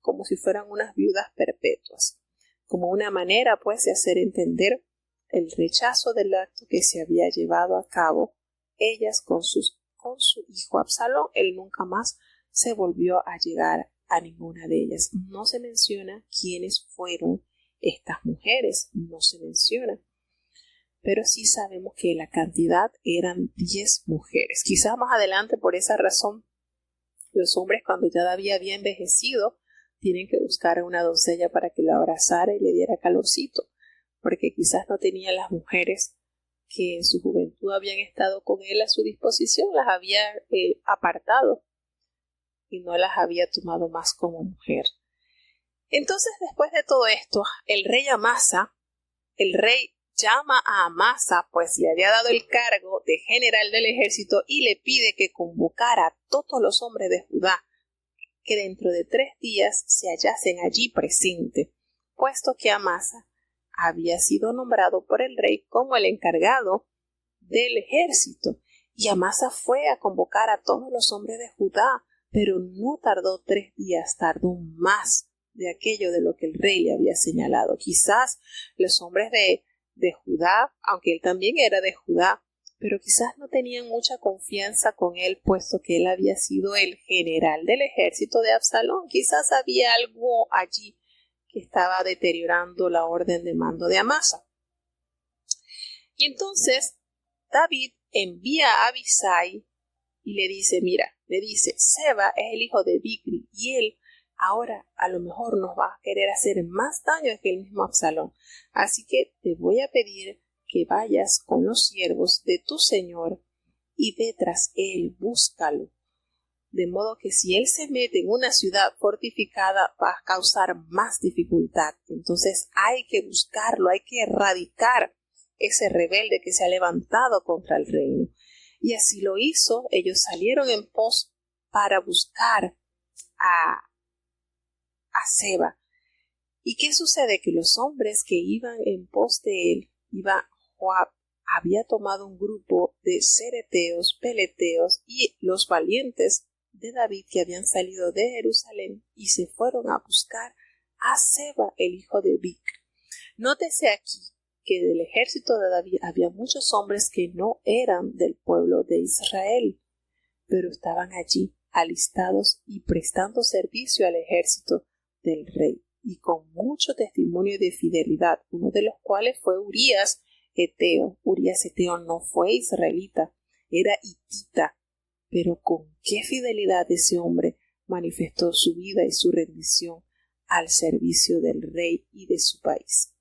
Speaker 1: como si fueran unas viudas perpetuas, como una manera pues de hacer entender el rechazo del acto que se había llevado a cabo ellas con su hijo Absalón. Él nunca más se volvió a llegar a ninguna de ellas. No se menciona quiénes fueron estas mujeres, no se menciona, pero sí sabemos que la cantidad eran 10 mujeres. Quizás más adelante, por esa razón, los hombres, cuando ya David había envejecido, tienen que buscar a una doncella para que lo abrazara y le diera calorcito, porque quizás no tenían las mujeres que en su juventud habían estado con él a su disposición, las había apartado y no las había tomado más como mujer. Entonces, después de todo esto, el rey llama a Amasa, pues le había dado el cargo de general del ejército, y le pide que convocara a todos los hombres de Judá que dentro de 3 días se hallasen allí presentes, puesto que Amasa había sido nombrado por el rey como el encargado del ejército. Y Amasa fue a convocar a todos los hombres de Judá, pero no tardó 3 días, tardó más de aquello de lo que el rey le había señalado. Quizás los hombres de Judá, aunque él también era de Judá, pero quizás no tenían mucha confianza con él, puesto que él había sido el general del ejército de Absalón. Quizás había algo allí que estaba deteriorando la orden de mando de Amasa. Y entonces David envía a Abisai y le dice, Seba es el hijo de Bicri, y él ahora a lo mejor nos va a querer hacer más daño que el mismo Absalón. Así que te voy a pedir que vayas con los siervos de tu señor y ve tras él, búscalo. De modo que si él se mete en una ciudad fortificada va a causar más dificultad. Entonces hay que buscarlo, hay que erradicar ese rebelde que se ha levantado contra el reino. Y así lo hizo. Ellos salieron en pos para buscar a Seba. ¿Y qué sucede? Que los hombres que iban en pos de él, Joab había tomado un grupo de cereteos, peleteos y los valientes de David que habían salido de Jerusalén y se fueron a buscar a Seba, el hijo de Bic. Nótese aquí que del ejército de David había muchos hombres que no eran del pueblo de Israel, pero estaban allí alistados y prestando servicio al ejército del rey, y con mucho testimonio de fidelidad, uno de los cuales fue Urías Eteo. Urías Eteo no fue israelita, era hitita, pero con qué fidelidad ese hombre manifestó su vida y su rendición al servicio del rey y de su país.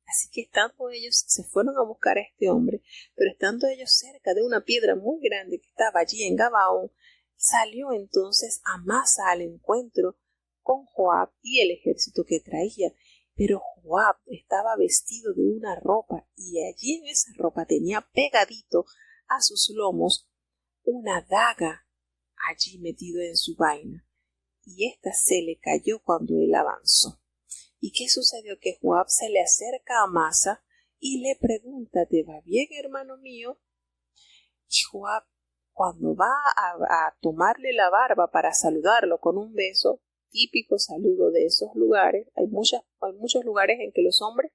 Speaker 1: Así que estando ellos, se fueron a buscar a este hombre, pero estando ellos cerca de una piedra muy grande que estaba allí en Gabaón, salió entonces Amasa al encuentro con Joab y el ejército que traía. Pero Joab estaba vestido de una ropa, y allí en esa ropa tenía pegadito a sus lomos una daga allí metido en su vaina, y ésta se le cayó cuando él avanzó. ¿Y qué sucedió? Que Joab se le acerca a Amasa y le pregunta, ¿te va bien, hermano mío? Y Joab, cuando va a tomarle la barba para saludarlo con un beso, típico saludo de esos lugares, hay muchos lugares en que los hombres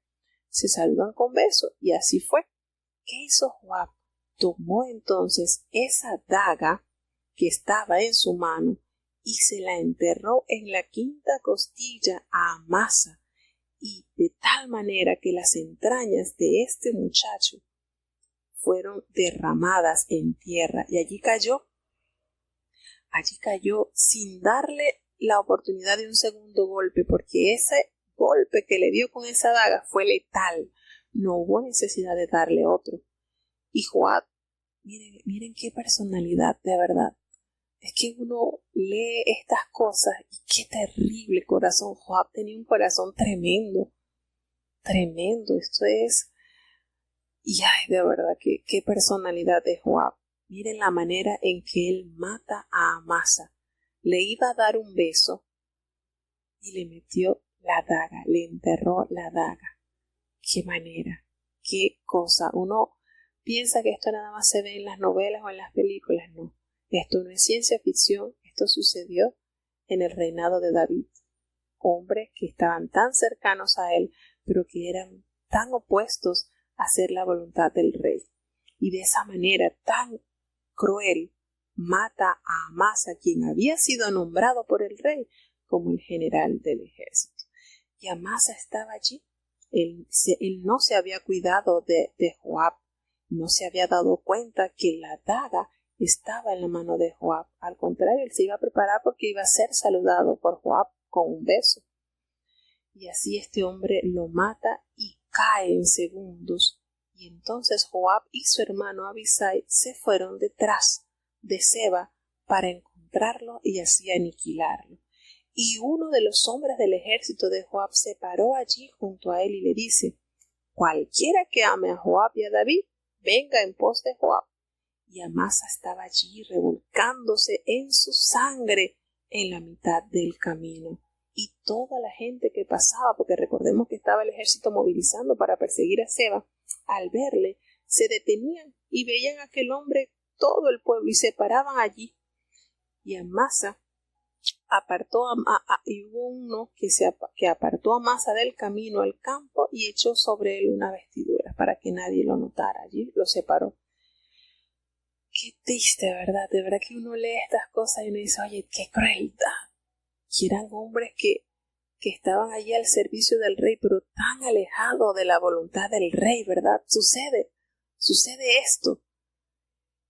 Speaker 1: se saludan con besos, y así fue. ¿Qué hizo Joab? Tomó entonces esa daga que estaba en su mano y se la enterró en la quinta costilla a Amasa, y de tal manera que las entrañas de este muchacho fueron derramadas en tierra, y allí cayó sin darle la oportunidad de un segundo golpe, porque ese golpe que le dio con esa daga fue letal. No hubo necesidad de darle otro. Y Joab, miren qué personalidad, de verdad. Es que uno lee estas cosas y qué terrible corazón. Joab tenía un corazón tremendo. Esto es... Y ay, de verdad, qué personalidad de Joab. Miren la manera en que él mata a Amasa. Le iba a dar un beso y le metió la daga, le enterró la daga. Qué manera, qué cosa. Uno piensa que esto nada más se ve en las novelas o en las películas. No, esto no es ciencia ficción, esto sucedió en el reinado de David. Hombres que estaban tan cercanos a él, pero que eran tan opuestos a hacer la voluntad del rey. Y de esa manera tan cruel mata a Amasa, quien había sido nombrado por el rey como el general del ejército. Y Amasa estaba allí. Él no se había cuidado de Joab, no se había dado cuenta que la daga estaba en la mano de Joab. Al contrario, él se iba a preparar porque iba a ser saludado por Joab con un beso. Y así este hombre lo mata y cae en segundos. Y entonces Joab y su hermano Abisai se fueron detrás de Seba para encontrarlo y así aniquilarlo. Y uno de los hombres del ejército de Joab se paró allí junto a él y le dice: cualquiera que ame a Joab y a David, venga en pos de Joab. Y Amasa estaba allí revolcándose en su sangre en la mitad del camino. Y toda la gente que pasaba, porque recordemos que estaba el ejército movilizando para perseguir a Seba, al verle se detenían y veían a aquel hombre, todo el pueblo, y se paraban allí. Y Amasa apartó y hubo uno que apartó a Amasa del camino al campo y echó sobre él una vestidura para que nadie lo notara. Allí lo separó. Qué triste, ¿verdad? De verdad que uno lee estas cosas y uno dice: oye, qué crueldad. Y eran hombres que estaban allí al servicio del rey, pero tan alejados de la voluntad del rey, ¿verdad? Sucede esto.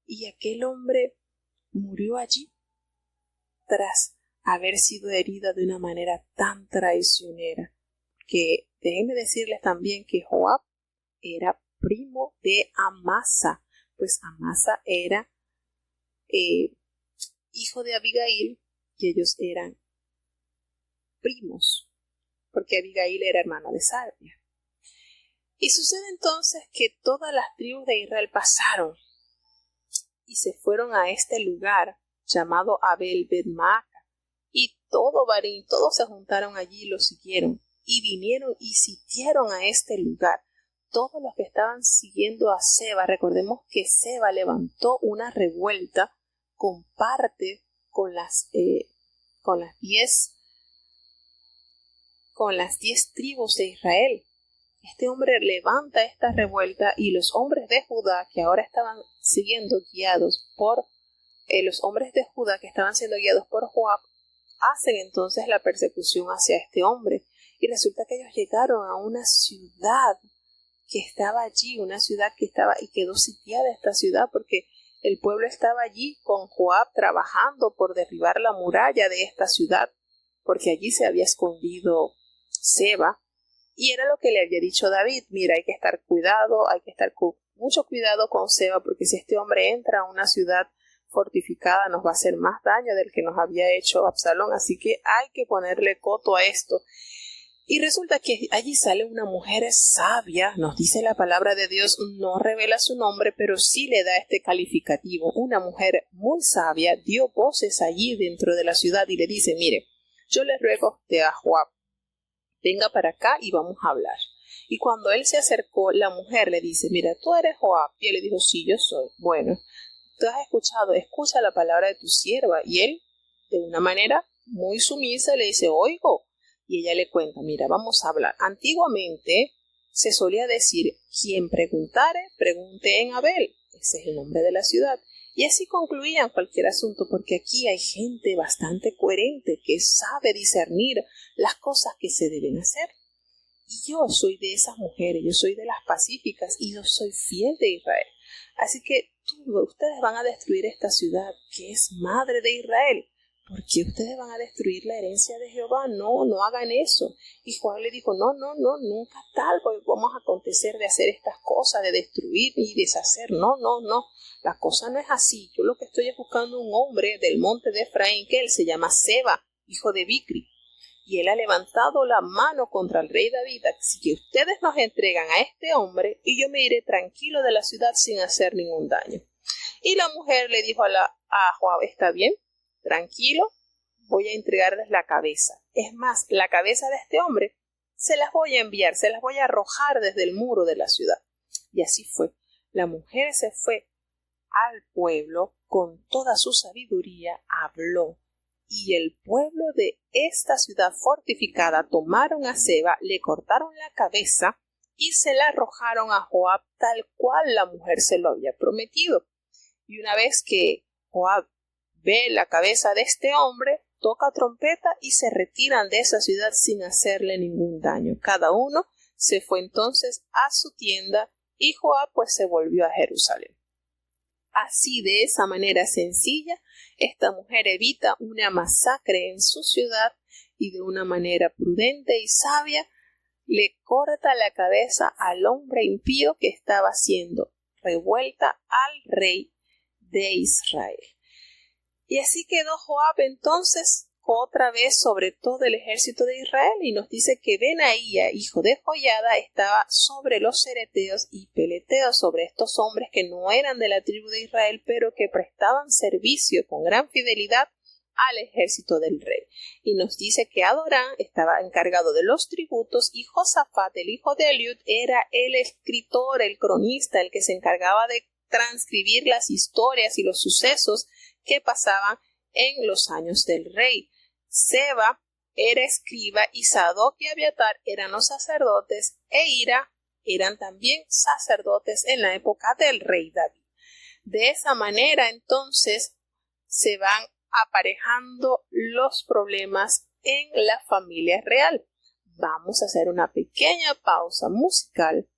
Speaker 1: Y aquel hombre murió allí tras haber sido herida de una manera tan traicionera. Que déjenme decirles también que Joab era primo de Amasa, pues Amasa era hijo de Abigail y ellos eran primos, porque Abigail era hermana de Sarvia. Y sucede entonces que todas las tribus de Israel pasaron y se fueron a este lugar llamado Abel Bet-Maaca, y todos se juntaron allí y lo siguieron, y vinieron y sitiaron a este lugar. Todos los que estaban siguiendo a Seba, recordemos que Seba levantó una revuelta con las 10 tribus de Israel. Este hombre levanta esta revuelta y los hombres de Judá que ahora estaban siendo guiados por Joab, hacen entonces la persecución hacia este hombre. Y resulta que ellos llegaron a una ciudad que estaba allí, y quedó sitiada esta ciudad porque el pueblo estaba allí con Joab trabajando por derribar la muralla de esta ciudad, porque allí se había escondido Seba, y era lo que le había dicho David: mira, hay que estar con mucho cuidado con Seba, porque si este hombre entra a una ciudad fortificada nos va a hacer más daño del que nos había hecho Absalón, así que hay que ponerle coto a esto. Y resulta que allí sale una mujer sabia, nos dice la palabra de Dios, no revela su nombre, pero sí le da este calificativo. Una mujer muy sabia dio voces allí dentro de la ciudad y le dice: mire, yo le ruego a Joab venga para acá y vamos a hablar. Y cuando él se acercó, la mujer le dice, mira, tú eres Joab. Y él le dijo, sí, yo soy. Bueno, tú has escuchado, escucha la palabra de tu sierva. Y él, de una manera muy sumisa, le dice, oigo. Y ella le cuenta, mira, vamos a hablar. Antiguamente se solía decir, quien preguntare, pregunte en Abel. Ese es el nombre de la ciudad. Y así concluían cualquier asunto, porque aquí hay gente bastante coherente que sabe discernir las cosas que se deben hacer. Y yo soy de esas mujeres, yo soy de las pacíficas y yo soy fiel de Israel. Así que ustedes van a destruir esta ciudad que es madre de Israel. ¿Por qué ustedes van a destruir la herencia de Jehová? No, no hagan eso. Y Joab le dijo, no, nunca tal vamos a acontecer de hacer estas cosas, de destruir y deshacer. No. La cosa no es así. Yo lo que estoy es buscando un hombre del monte de Efraín, que él se llama Seba, hijo de Bicri. Y él ha levantado la mano contra el rey David, así que ustedes nos entregan a este hombre y yo me iré tranquilo de la ciudad sin hacer ningún daño. Y la mujer le dijo a Joab, está bien, tranquilo, voy a entregarles la cabeza. Es más, la cabeza de este hombre se las voy a enviar, se las voy a arrojar desde el muro de la ciudad. Y así fue. La mujer se fue al pueblo con toda su sabiduría, habló. Y el pueblo de esta ciudad fortificada tomaron a Seba, le cortaron la cabeza y se la arrojaron a Joab tal cual la mujer se lo había prometido. Y una vez que Joab ve la cabeza de este hombre, toca trompeta y se retiran de esa ciudad sin hacerle ningún daño. Cada uno se fue entonces a su tienda y Joab pues se volvió a Jerusalén. Así, de esa manera sencilla, esta mujer evita una masacre en su ciudad y de una manera prudente y sabia le corta la cabeza al hombre impío que estaba haciendo revuelta al rey de Israel. Y así quedó Joab entonces otra vez sobre todo el ejército de Israel, y nos dice que Benaía, hijo de Joiada, estaba sobre los cereteos y peleteos, sobre estos hombres que no eran de la tribu de Israel, pero que prestaban servicio con gran fidelidad al ejército del rey. Y nos dice que Adorán estaba encargado de los tributos y Josafat, el hijo de Eliud, era el escritor, el cronista, el que se encargaba de transcribir las historias y los sucesos que pasaban en los años del rey. Seba era escriba y Sadoc y Abiatar eran los sacerdotes e Ira eran también sacerdotes en la época del rey David. De esa manera entonces se van aparejando los problemas en la familia real. Vamos a hacer una pequeña pausa musical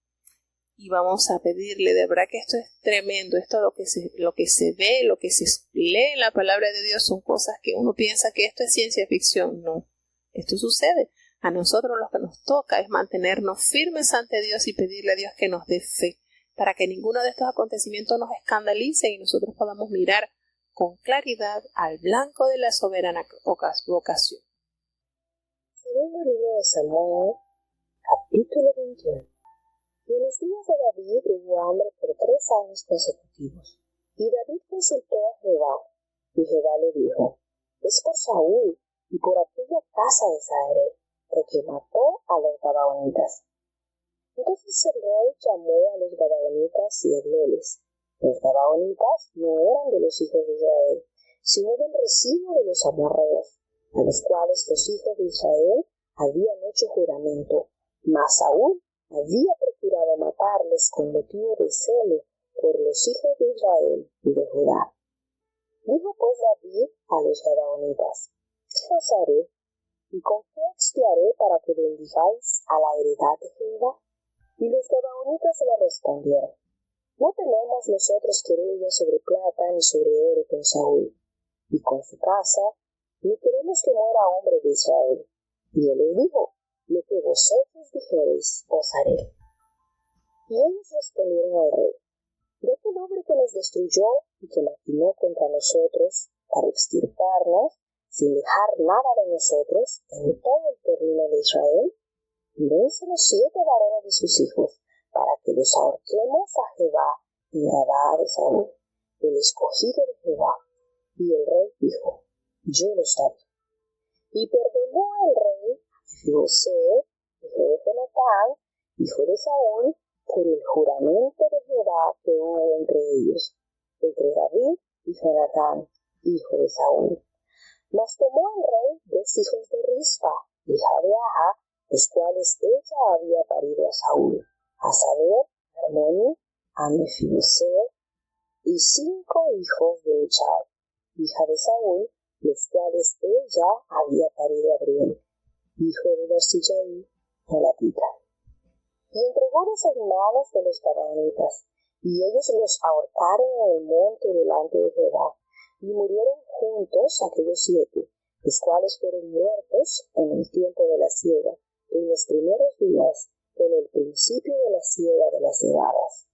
Speaker 1: y vamos a pedirle, de verdad que esto es tremendo, esto lo que se ve, lo que se lee en la palabra de Dios son cosas que uno piensa que esto es ciencia ficción. No, esto sucede. A nosotros lo que nos toca es mantenernos firmes ante Dios y pedirle a Dios que nos dé fe, para que ninguno de estos acontecimientos nos escandalice y nosotros podamos mirar con claridad al blanco de la soberana vocación.
Speaker 2: Segundo libro de Samuel, capítulo 21. Y en los días de David hubo hambre por 3 años consecutivos. Y David consultó a Jehová, y Jehová le dijo, es por Saúl y por aquella casa de Saere, porque mató a los gabaonitas. Entonces el rey llamó a los gabaonitas y hablóles. Los gabaonitas no eran de los hijos de Israel, sino del residuo de los amorreos, a los cuales los hijos de Israel habían hecho juramento, mas Saúl había procurado matarles con motivo de celo por los hijos de Israel y de Judá. Dijo pues David a los gabaonitas, ¿qué os haré? ¿Y con qué expiaré para que bendigáis a la heredad de Jehová? Y los gabaonitas le respondieron, no tenemos nosotros querella sobre plata ni sobre oro con Saúl, y con su casa, ni queremos que muera hombre de Israel. Y él les dijo, lo que vosotros dijereis os haré. Y ellos respondieron al rey, de aquel hombre que nos destruyó y que maquinó contra nosotros para extirparnos, sin dejar nada de nosotros en todo el terreno de Israel, dénsenos 7 varones de sus hijos, para que los ahorquemos a Jehová en Gabaa de Saúl, el escogido de Jehová. Y el rey dijo, yo los daré. Y perdonó el rey a Mefiboset, hijo de Jonatán, hijo de Saúl, por el juramento de Jehová que hubo entre ellos, entre David y Jonatán, hijo de Saúl. Mas tomó el rey 2 hijos de Rispa, hija de Aja, los cuales ella había parido a Saúl, a saber, Armoni, a Mefiboset, y 5 hijos de Uchai, hija de Saúl, los cuales ella había parido a Briel, hijo de Barzillai, Jolatita. Y entrególos en manos de los gabaonitas, y ellos los ahorcaron en el monte delante de Jehová, y murieron juntos aquellos 7, los cuales fueron muertos en el tiempo de la siega, en los primeros días, en el principio de la siega de las cebadas.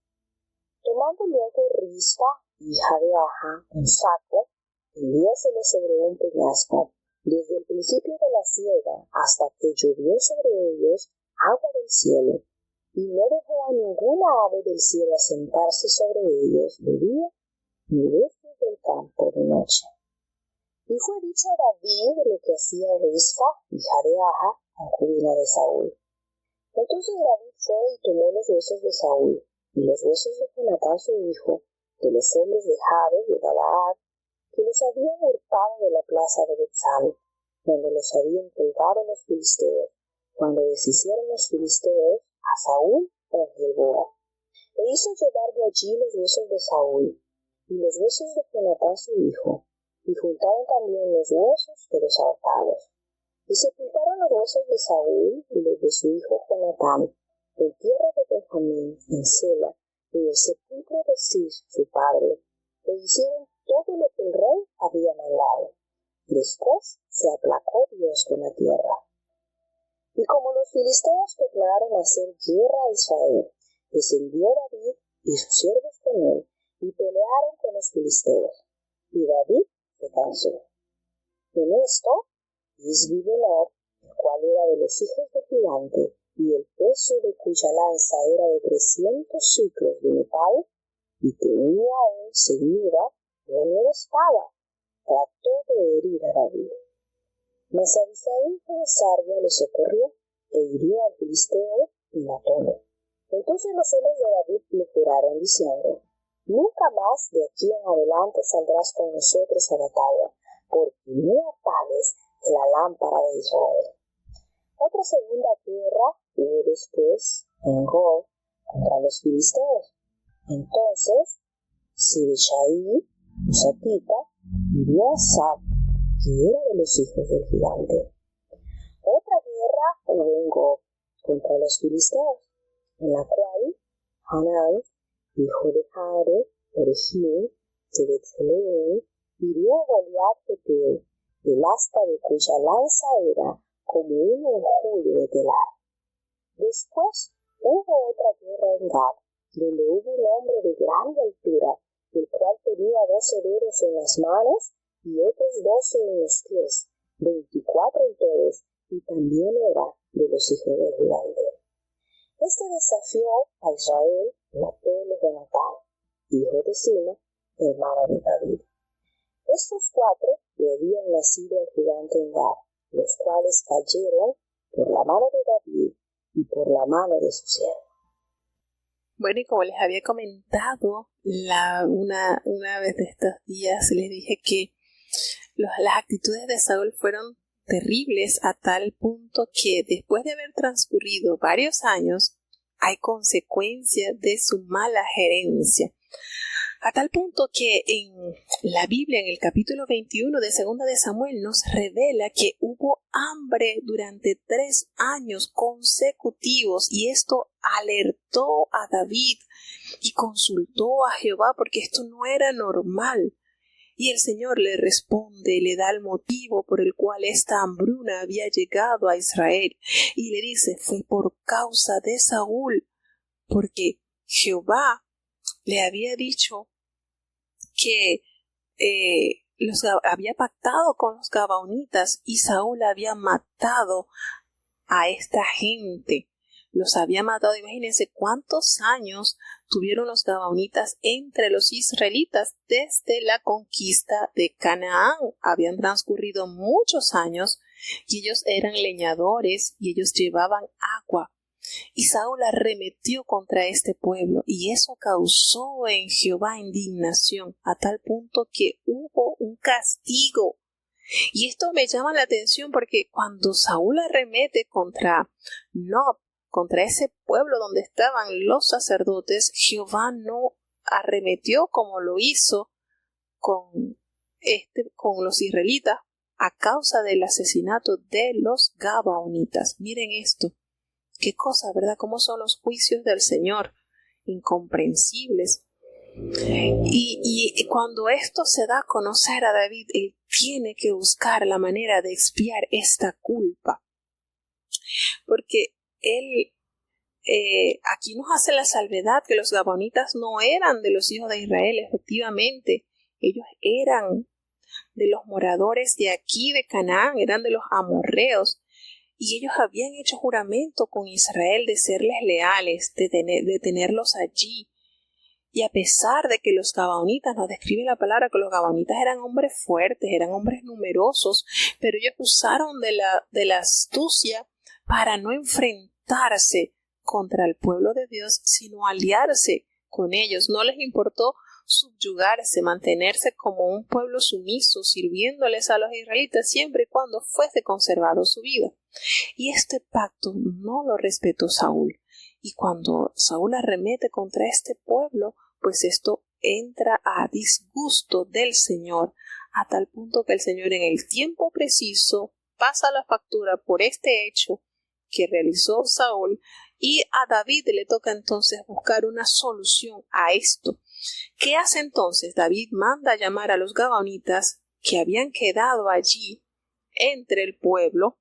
Speaker 2: Tomando luego Rispa, hija de Aja, un saco, enviáselo sobre un peñasco, desde el principio de la siega hasta que llovió sobre ellos agua del cielo, y no dejó a ninguna ave del cielo sentarse sobre ellos de día, ni desde del campo de noche. Y fue dicho a David lo que hacía Rispa, hija de Aja, concubina de Saúl. Entonces David fue y tomó los huesos de Saúl, y los huesos de Jonatán su hijo, de los hombres de Jabes de Galaad, que los habían hurtado de la plaza de Betzal, donde los habían colgado los filisteos, cuando deshicieron los filisteos a Saúl en Gilboa. E hizo llevar de allí los huesos de Saúl, y los huesos de Jonatán su hijo, y juntaron también los huesos de los ahorcados. Y sepultaron los huesos de Saúl y los de su hijo Jonatán, en tierra de Benjamín, en Sela, en el sepulcro de Cis, su padre, e hicieron todo lo que el rey había mandado. Después se aplacó Dios con la tierra. Y como los filisteos tornaron a hacer guerra a Israel, descendió David y sus siervos con él, y pelearon con los filisteos. Y David se cansó. En esto, Isbi-Benob, el cual era de los hijos de gigante, y el peso de cuya lanza era de 300 ciclos de metal, y tenía él ceñida una nueva espada, trató de herir a David. Mas Abisai, hijo de Sarvia, le socorrió, e hirió al filisteo y matólo. Entonces los hombres de David le juraron, diciendo: nunca más de aquí en adelante saldrás con nosotros a batalla, porque no apagues la lámpara de Israel. Otra segunda guerra hubo después en Gob contra los filisteos. Entonces Sibeshai, Husatita, hirió a Sab, que era de los hijos del gigante. Otra guerra hubo en Gob contra los filisteos, en la cual Hanán, hijo de Jare, Oregim, de Betlehem, hirió a Goliat de Tel, el asta de cuya lanza era como un enjulio de telar. Después hubo otra guerra en Gad, donde hubo un hombre de grande altura, el cual tenía 12 dedos en las manos y otros 12 en los pies, 24 en todos, y también era de los hijos del gigante. Este desafió a Israel, matólo Jonatán, hijo de Sima, hermano de David. Estos 4 le habían nacido al gigante en Gad, los cuales cayeron por la mano de David y por la mano de su siervo.
Speaker 1: Bueno, y como les había comentado una vez de estos días, les dije que las actitudes de Saúl fueron terribles a tal punto que después de haber transcurrido varios años, hay consecuencias de su mala gerencia. A tal punto que en la Biblia, en el capítulo 21 de Segunda de Samuel, nos revela que hubo hambre durante 3 años consecutivos, y esto alertó a David y consultó a Jehová porque esto no era normal. Y el Señor le responde, le da el motivo por el cual esta hambruna había llegado a Israel, y le dice: fue por causa de Saúl, porque Jehová le había dicho que había pactado con los gabaonitas, y Saúl había matado a esta gente. Los había matado. Imagínense cuántos años tuvieron los gabaonitas entre los israelitas desde la conquista de Canaán. Habían transcurrido muchos años, y ellos eran leñadores y ellos llevaban agua. Y Saúl arremetió contra este pueblo, y eso causó en Jehová indignación, a tal punto que hubo un castigo. Y esto me llama la atención porque cuando Saúl arremete contra Nob, contra ese pueblo donde estaban los sacerdotes, Jehová no arremetió como lo hizo con los israelitas a causa del asesinato de los gabaonitas. Miren esto. Qué cosa, ¿verdad? ¿Cómo son los juicios del Señor? Incomprensibles. Y cuando esto se da a conocer a David, él tiene que buscar la manera de expiar esta culpa. Porque él aquí nos hace la salvedad que los gabaonitas no eran de los hijos de Israel, efectivamente. Ellos eran de los moradores de aquí, de Canaán, eran de los amorreos. Y ellos habían hecho juramento con Israel de serles leales, de tenerlos allí. Y a pesar de que los gabaonitas, nos describe la palabra que los gabaonitas eran hombres fuertes, eran hombres numerosos, pero ellos usaron de la astucia para no enfrentarse contra el pueblo de Dios, sino aliarse con ellos. No les importó subyugarse, mantenerse como un pueblo sumiso, sirviéndoles a los israelitas siempre y cuando fuese conservado su vida. Y este pacto no lo respetó Saúl. Y cuando Saúl arremete contra este pueblo, pues esto entra a disgusto del Señor, a tal punto que el Señor en el tiempo preciso pasa la factura por este hecho que realizó Saúl, y a David le toca entonces buscar una solución a esto. ¿Qué hace entonces? David manda a llamar a los gabaonitas que habían quedado allí entre el pueblo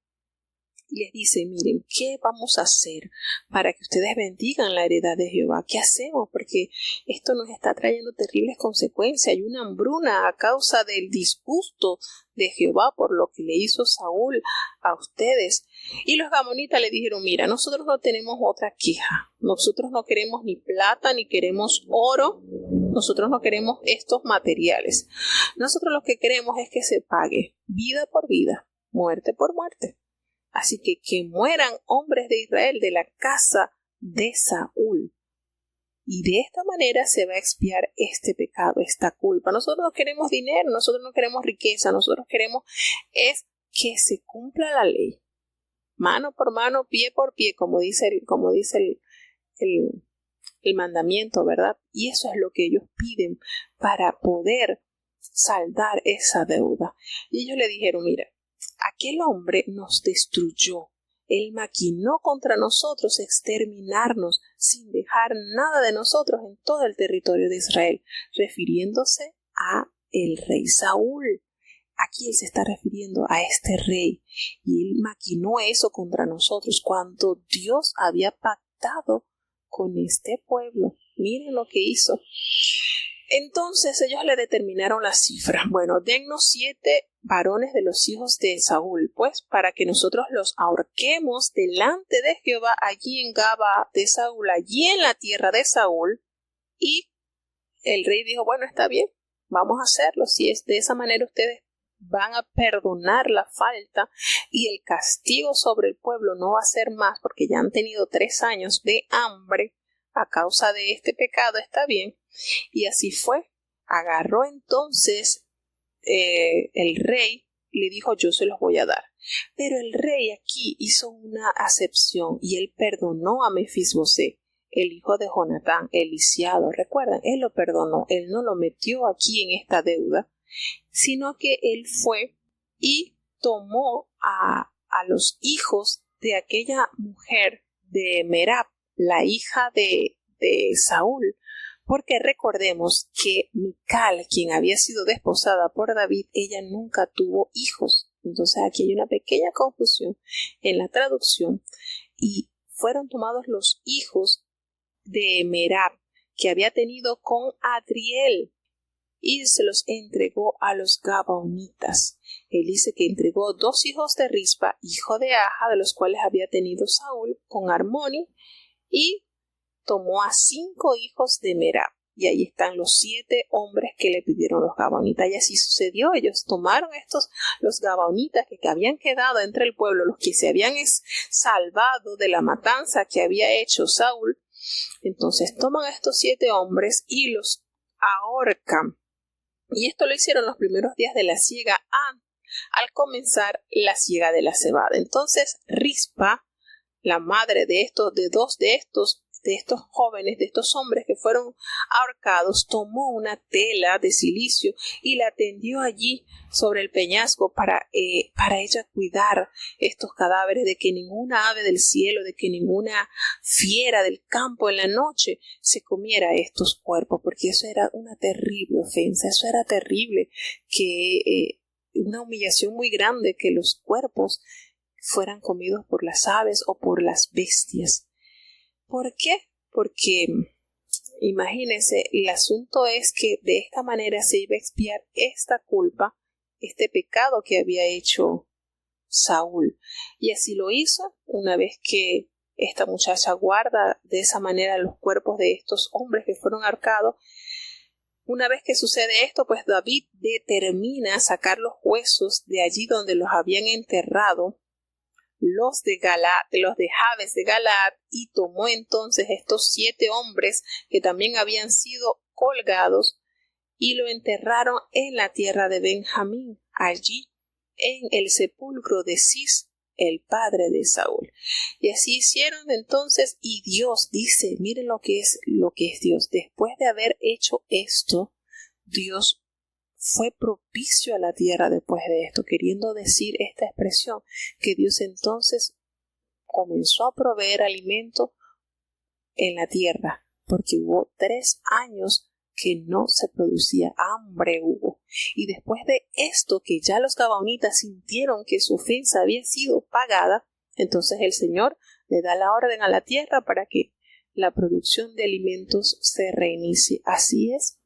Speaker 1: y les dice: miren, ¿qué vamos a hacer para que ustedes bendigan la heredad de Jehová? ¿Qué hacemos? Porque esto nos está trayendo terribles consecuencias. Hay una hambruna a causa del disgusto de Jehová por lo que le hizo Saúl a ustedes. Y los gabaonitas le dijeron: mira, nosotros no tenemos otra queja. Nosotros no queremos ni plata, ni queremos oro. Nosotros no queremos estos materiales. Nosotros lo que queremos es que se pague vida por vida, muerte por muerte. Así que mueran hombres de Israel de la casa de Saúl. Y de esta manera se va a expiar este pecado, esta culpa. Nosotros no queremos dinero, nosotros no queremos riqueza, nosotros queremos es que se cumpla la ley. Mano por mano, pie por pie, como dice el mandamiento, ¿verdad? Y eso es lo que ellos piden para poder saldar esa deuda. Y ellos le dijeron: mira, aquel hombre nos destruyó. Él maquinó contra nosotros exterminarnos sin dejar nada de nosotros en todo el territorio de Israel, refiriéndose a el rey Saúl. Aquí él se está refiriendo a este rey, y él maquinó eso contra nosotros cuando Dios había pactado con este pueblo. Miren lo que hizo. Entonces ellos le determinaron la cifra. Bueno, dennos 7 varones de los hijos de Saúl, pues, para que nosotros los ahorquemos delante de Jehová allí en Gaba de Saúl, allí en la tierra de Saúl. Y el rey dijo: bueno, está bien, vamos a hacerlo. Si es de esa manera, ustedes van a perdonar la falta y el castigo sobre el pueblo no va a ser más, porque ya han tenido 3 años de hambre a causa de este pecado. Está bien. Y así fue. Agarró entonces el rey y le dijo: yo se los voy a dar. Pero el rey aquí hizo una acepción y él perdonó a Mefisbosé, el hijo de Jonatán, el lisiado. Recuerdan, él lo perdonó, él no lo metió aquí en esta deuda, sino que él fue y tomó a los hijos de aquella mujer de Merab, la hija de Saúl, porque recordemos que Mical, quien había sido desposada por David, ella nunca tuvo hijos. Entonces aquí hay una pequeña confusión en la traducción, y fueron tomados los hijos de Merab que había tenido con Adriel, y se los entregó a los gabaonitas. Él dice que entregó 2 hijos de Rispa, hijo de Aja, de los cuales había tenido Saúl con Armoni, y tomó a 5 hijos de Merab. y ahí están los 7 hombres que le pidieron los gabaonitas. Y así sucedió. Ellos tomaron los gabaonitas que habían quedado entre el pueblo, los que se habían salvado de la matanza que había hecho Saúl. Entonces toman a estos 7 hombres y los ahorcan. Y esto lo hicieron los primeros días de la siega al comenzar la siega de la cebada. Entonces Rispa, la madre de dos de estos jóvenes, de estos hombres que fueron ahorcados, tomó una tela de cilicio y la tendió allí sobre el peñasco para ella cuidar estos cadáveres, de que ninguna ave del cielo, de que ninguna fiera del campo en la noche se comiera estos cuerpos, porque eso era una terrible ofensa, eso era terrible, una humillación muy grande que los cuerpos fueran comidos por las aves o por las bestias. ¿Por qué? Porque imagínense, el asunto es que de esta manera se iba a expiar esta culpa, este pecado que había hecho Saúl. Y así lo hizo. Una vez que esta muchacha guarda de esa manera los cuerpos de estos hombres que fueron ahorcados, una vez que sucede esto, pues David determina sacar los huesos de allí donde los habían enterrado los de Jabes de Galaad, y tomó entonces estos 7 hombres que también habían sido colgados y lo enterraron en la tierra de Benjamín, allí en el sepulcro de Cis, el padre de Saúl. Y así hicieron entonces, y Dios dice, miren lo que es Dios. Después de haber hecho esto, Dios fue propicio a la tierra después de esto, queriendo decir esta expresión, que Dios entonces comenzó a proveer alimento en la tierra, porque hubo 3 años que no se producía, hambre hubo. Y después de esto, que ya los gabaonitas sintieron que su ofensa había sido pagada, entonces el Señor le da la orden a la tierra para que la producción de alimentos se reinicie. Así es.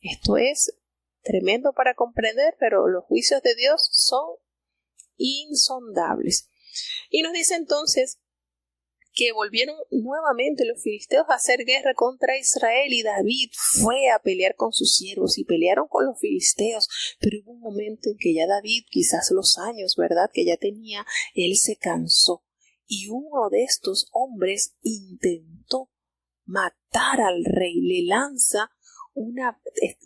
Speaker 1: Esto es tremendo para comprender, pero los juicios de Dios son insondables. Y nos dice entonces que volvieron nuevamente los filisteos a hacer guerra contra Israel, y David fue a pelear con sus siervos y pelearon con los filisteos, pero hubo un momento en que ya David, quizás los años, ¿verdad?, que ya tenía, él se cansó, y uno de estos hombres intentó matar al rey, le lanza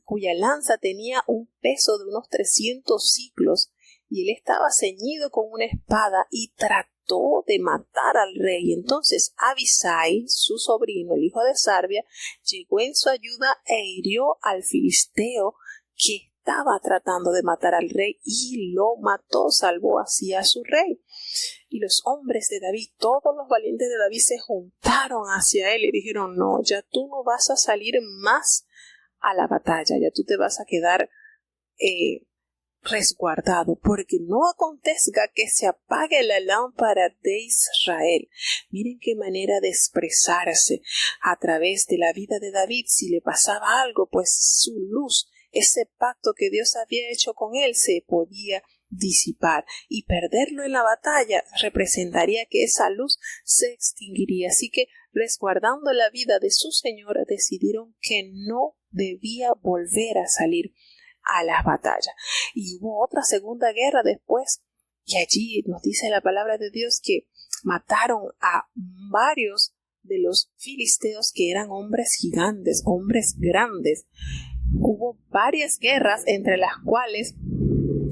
Speaker 1: cuya lanza tenía un peso de unos 300 siclos, y él estaba ceñido con una espada y trató de matar al rey. Entonces Abisai, su sobrino, el hijo de Sarbia, llegó en su ayuda e hirió al filisteo que estaba tratando de matar al rey, y lo mató, salvó así a su rey. Y los hombres de David, todos los valientes de David, se juntaron hacia él y dijeron: no, ya tú no vas a salir más a la batalla, ya tú te vas a quedar resguardado, porque no acontezca que se apague la lámpara de Israel. Miren qué manera de expresarse a través de la vida de David. Si le pasaba algo, pues su luz, ese pacto que Dios había hecho con él, se podía disipar, y perderlo en la batalla representaría que esa luz se extinguiría. Así que, resguardando la vida de su señor, decidieron que no debía volver a salir a las batallas. Y hubo otra segunda guerra después, y allí nos dice la palabra de Dios que mataron a varios de los filisteos, que eran hombres gigantes, hombres grandes. Hubo varias guerras, entre las cuales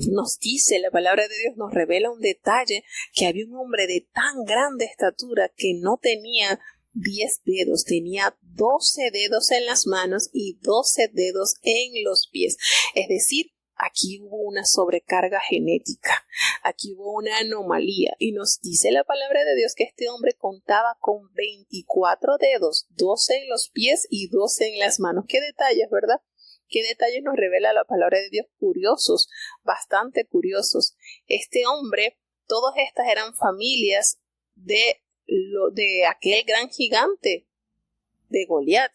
Speaker 1: nos dice la palabra de Dios, nos revela un detalle, que había un hombre de tan grande estatura que no tenía 10 dedos, tenía 12 dedos en las manos y 12 dedos en los pies. Es decir, aquí hubo una sobrecarga genética, aquí hubo una anomalía, y nos dice la palabra de Dios que este hombre contaba con 24 dedos, 12 en los pies y 12 en las manos. Qué detalles, ¿verdad? Qué detalles nos revela la palabra de Dios, curiosos, bastante curiosos. Este hombre, todas estas eran familias de aquel gran gigante, de Goliat.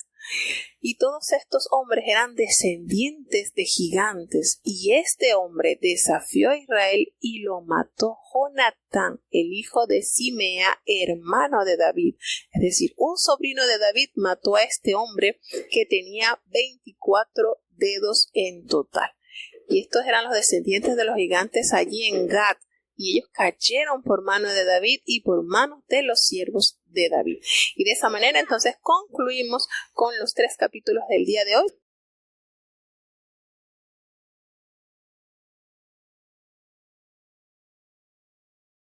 Speaker 1: Y todos estos hombres eran descendientes de gigantes, y este hombre desafió a Israel y lo mató Jonatán, el hijo de Simea, hermano de David. Es decir, un sobrino de David mató a este hombre que tenía 24 dedos en total. Y estos eran los descendientes de los gigantes allí en Gat, y ellos cayeron por mano de David y por manos de los siervos de David. Y de esa manera entonces concluimos con los 3 capítulos del día de hoy.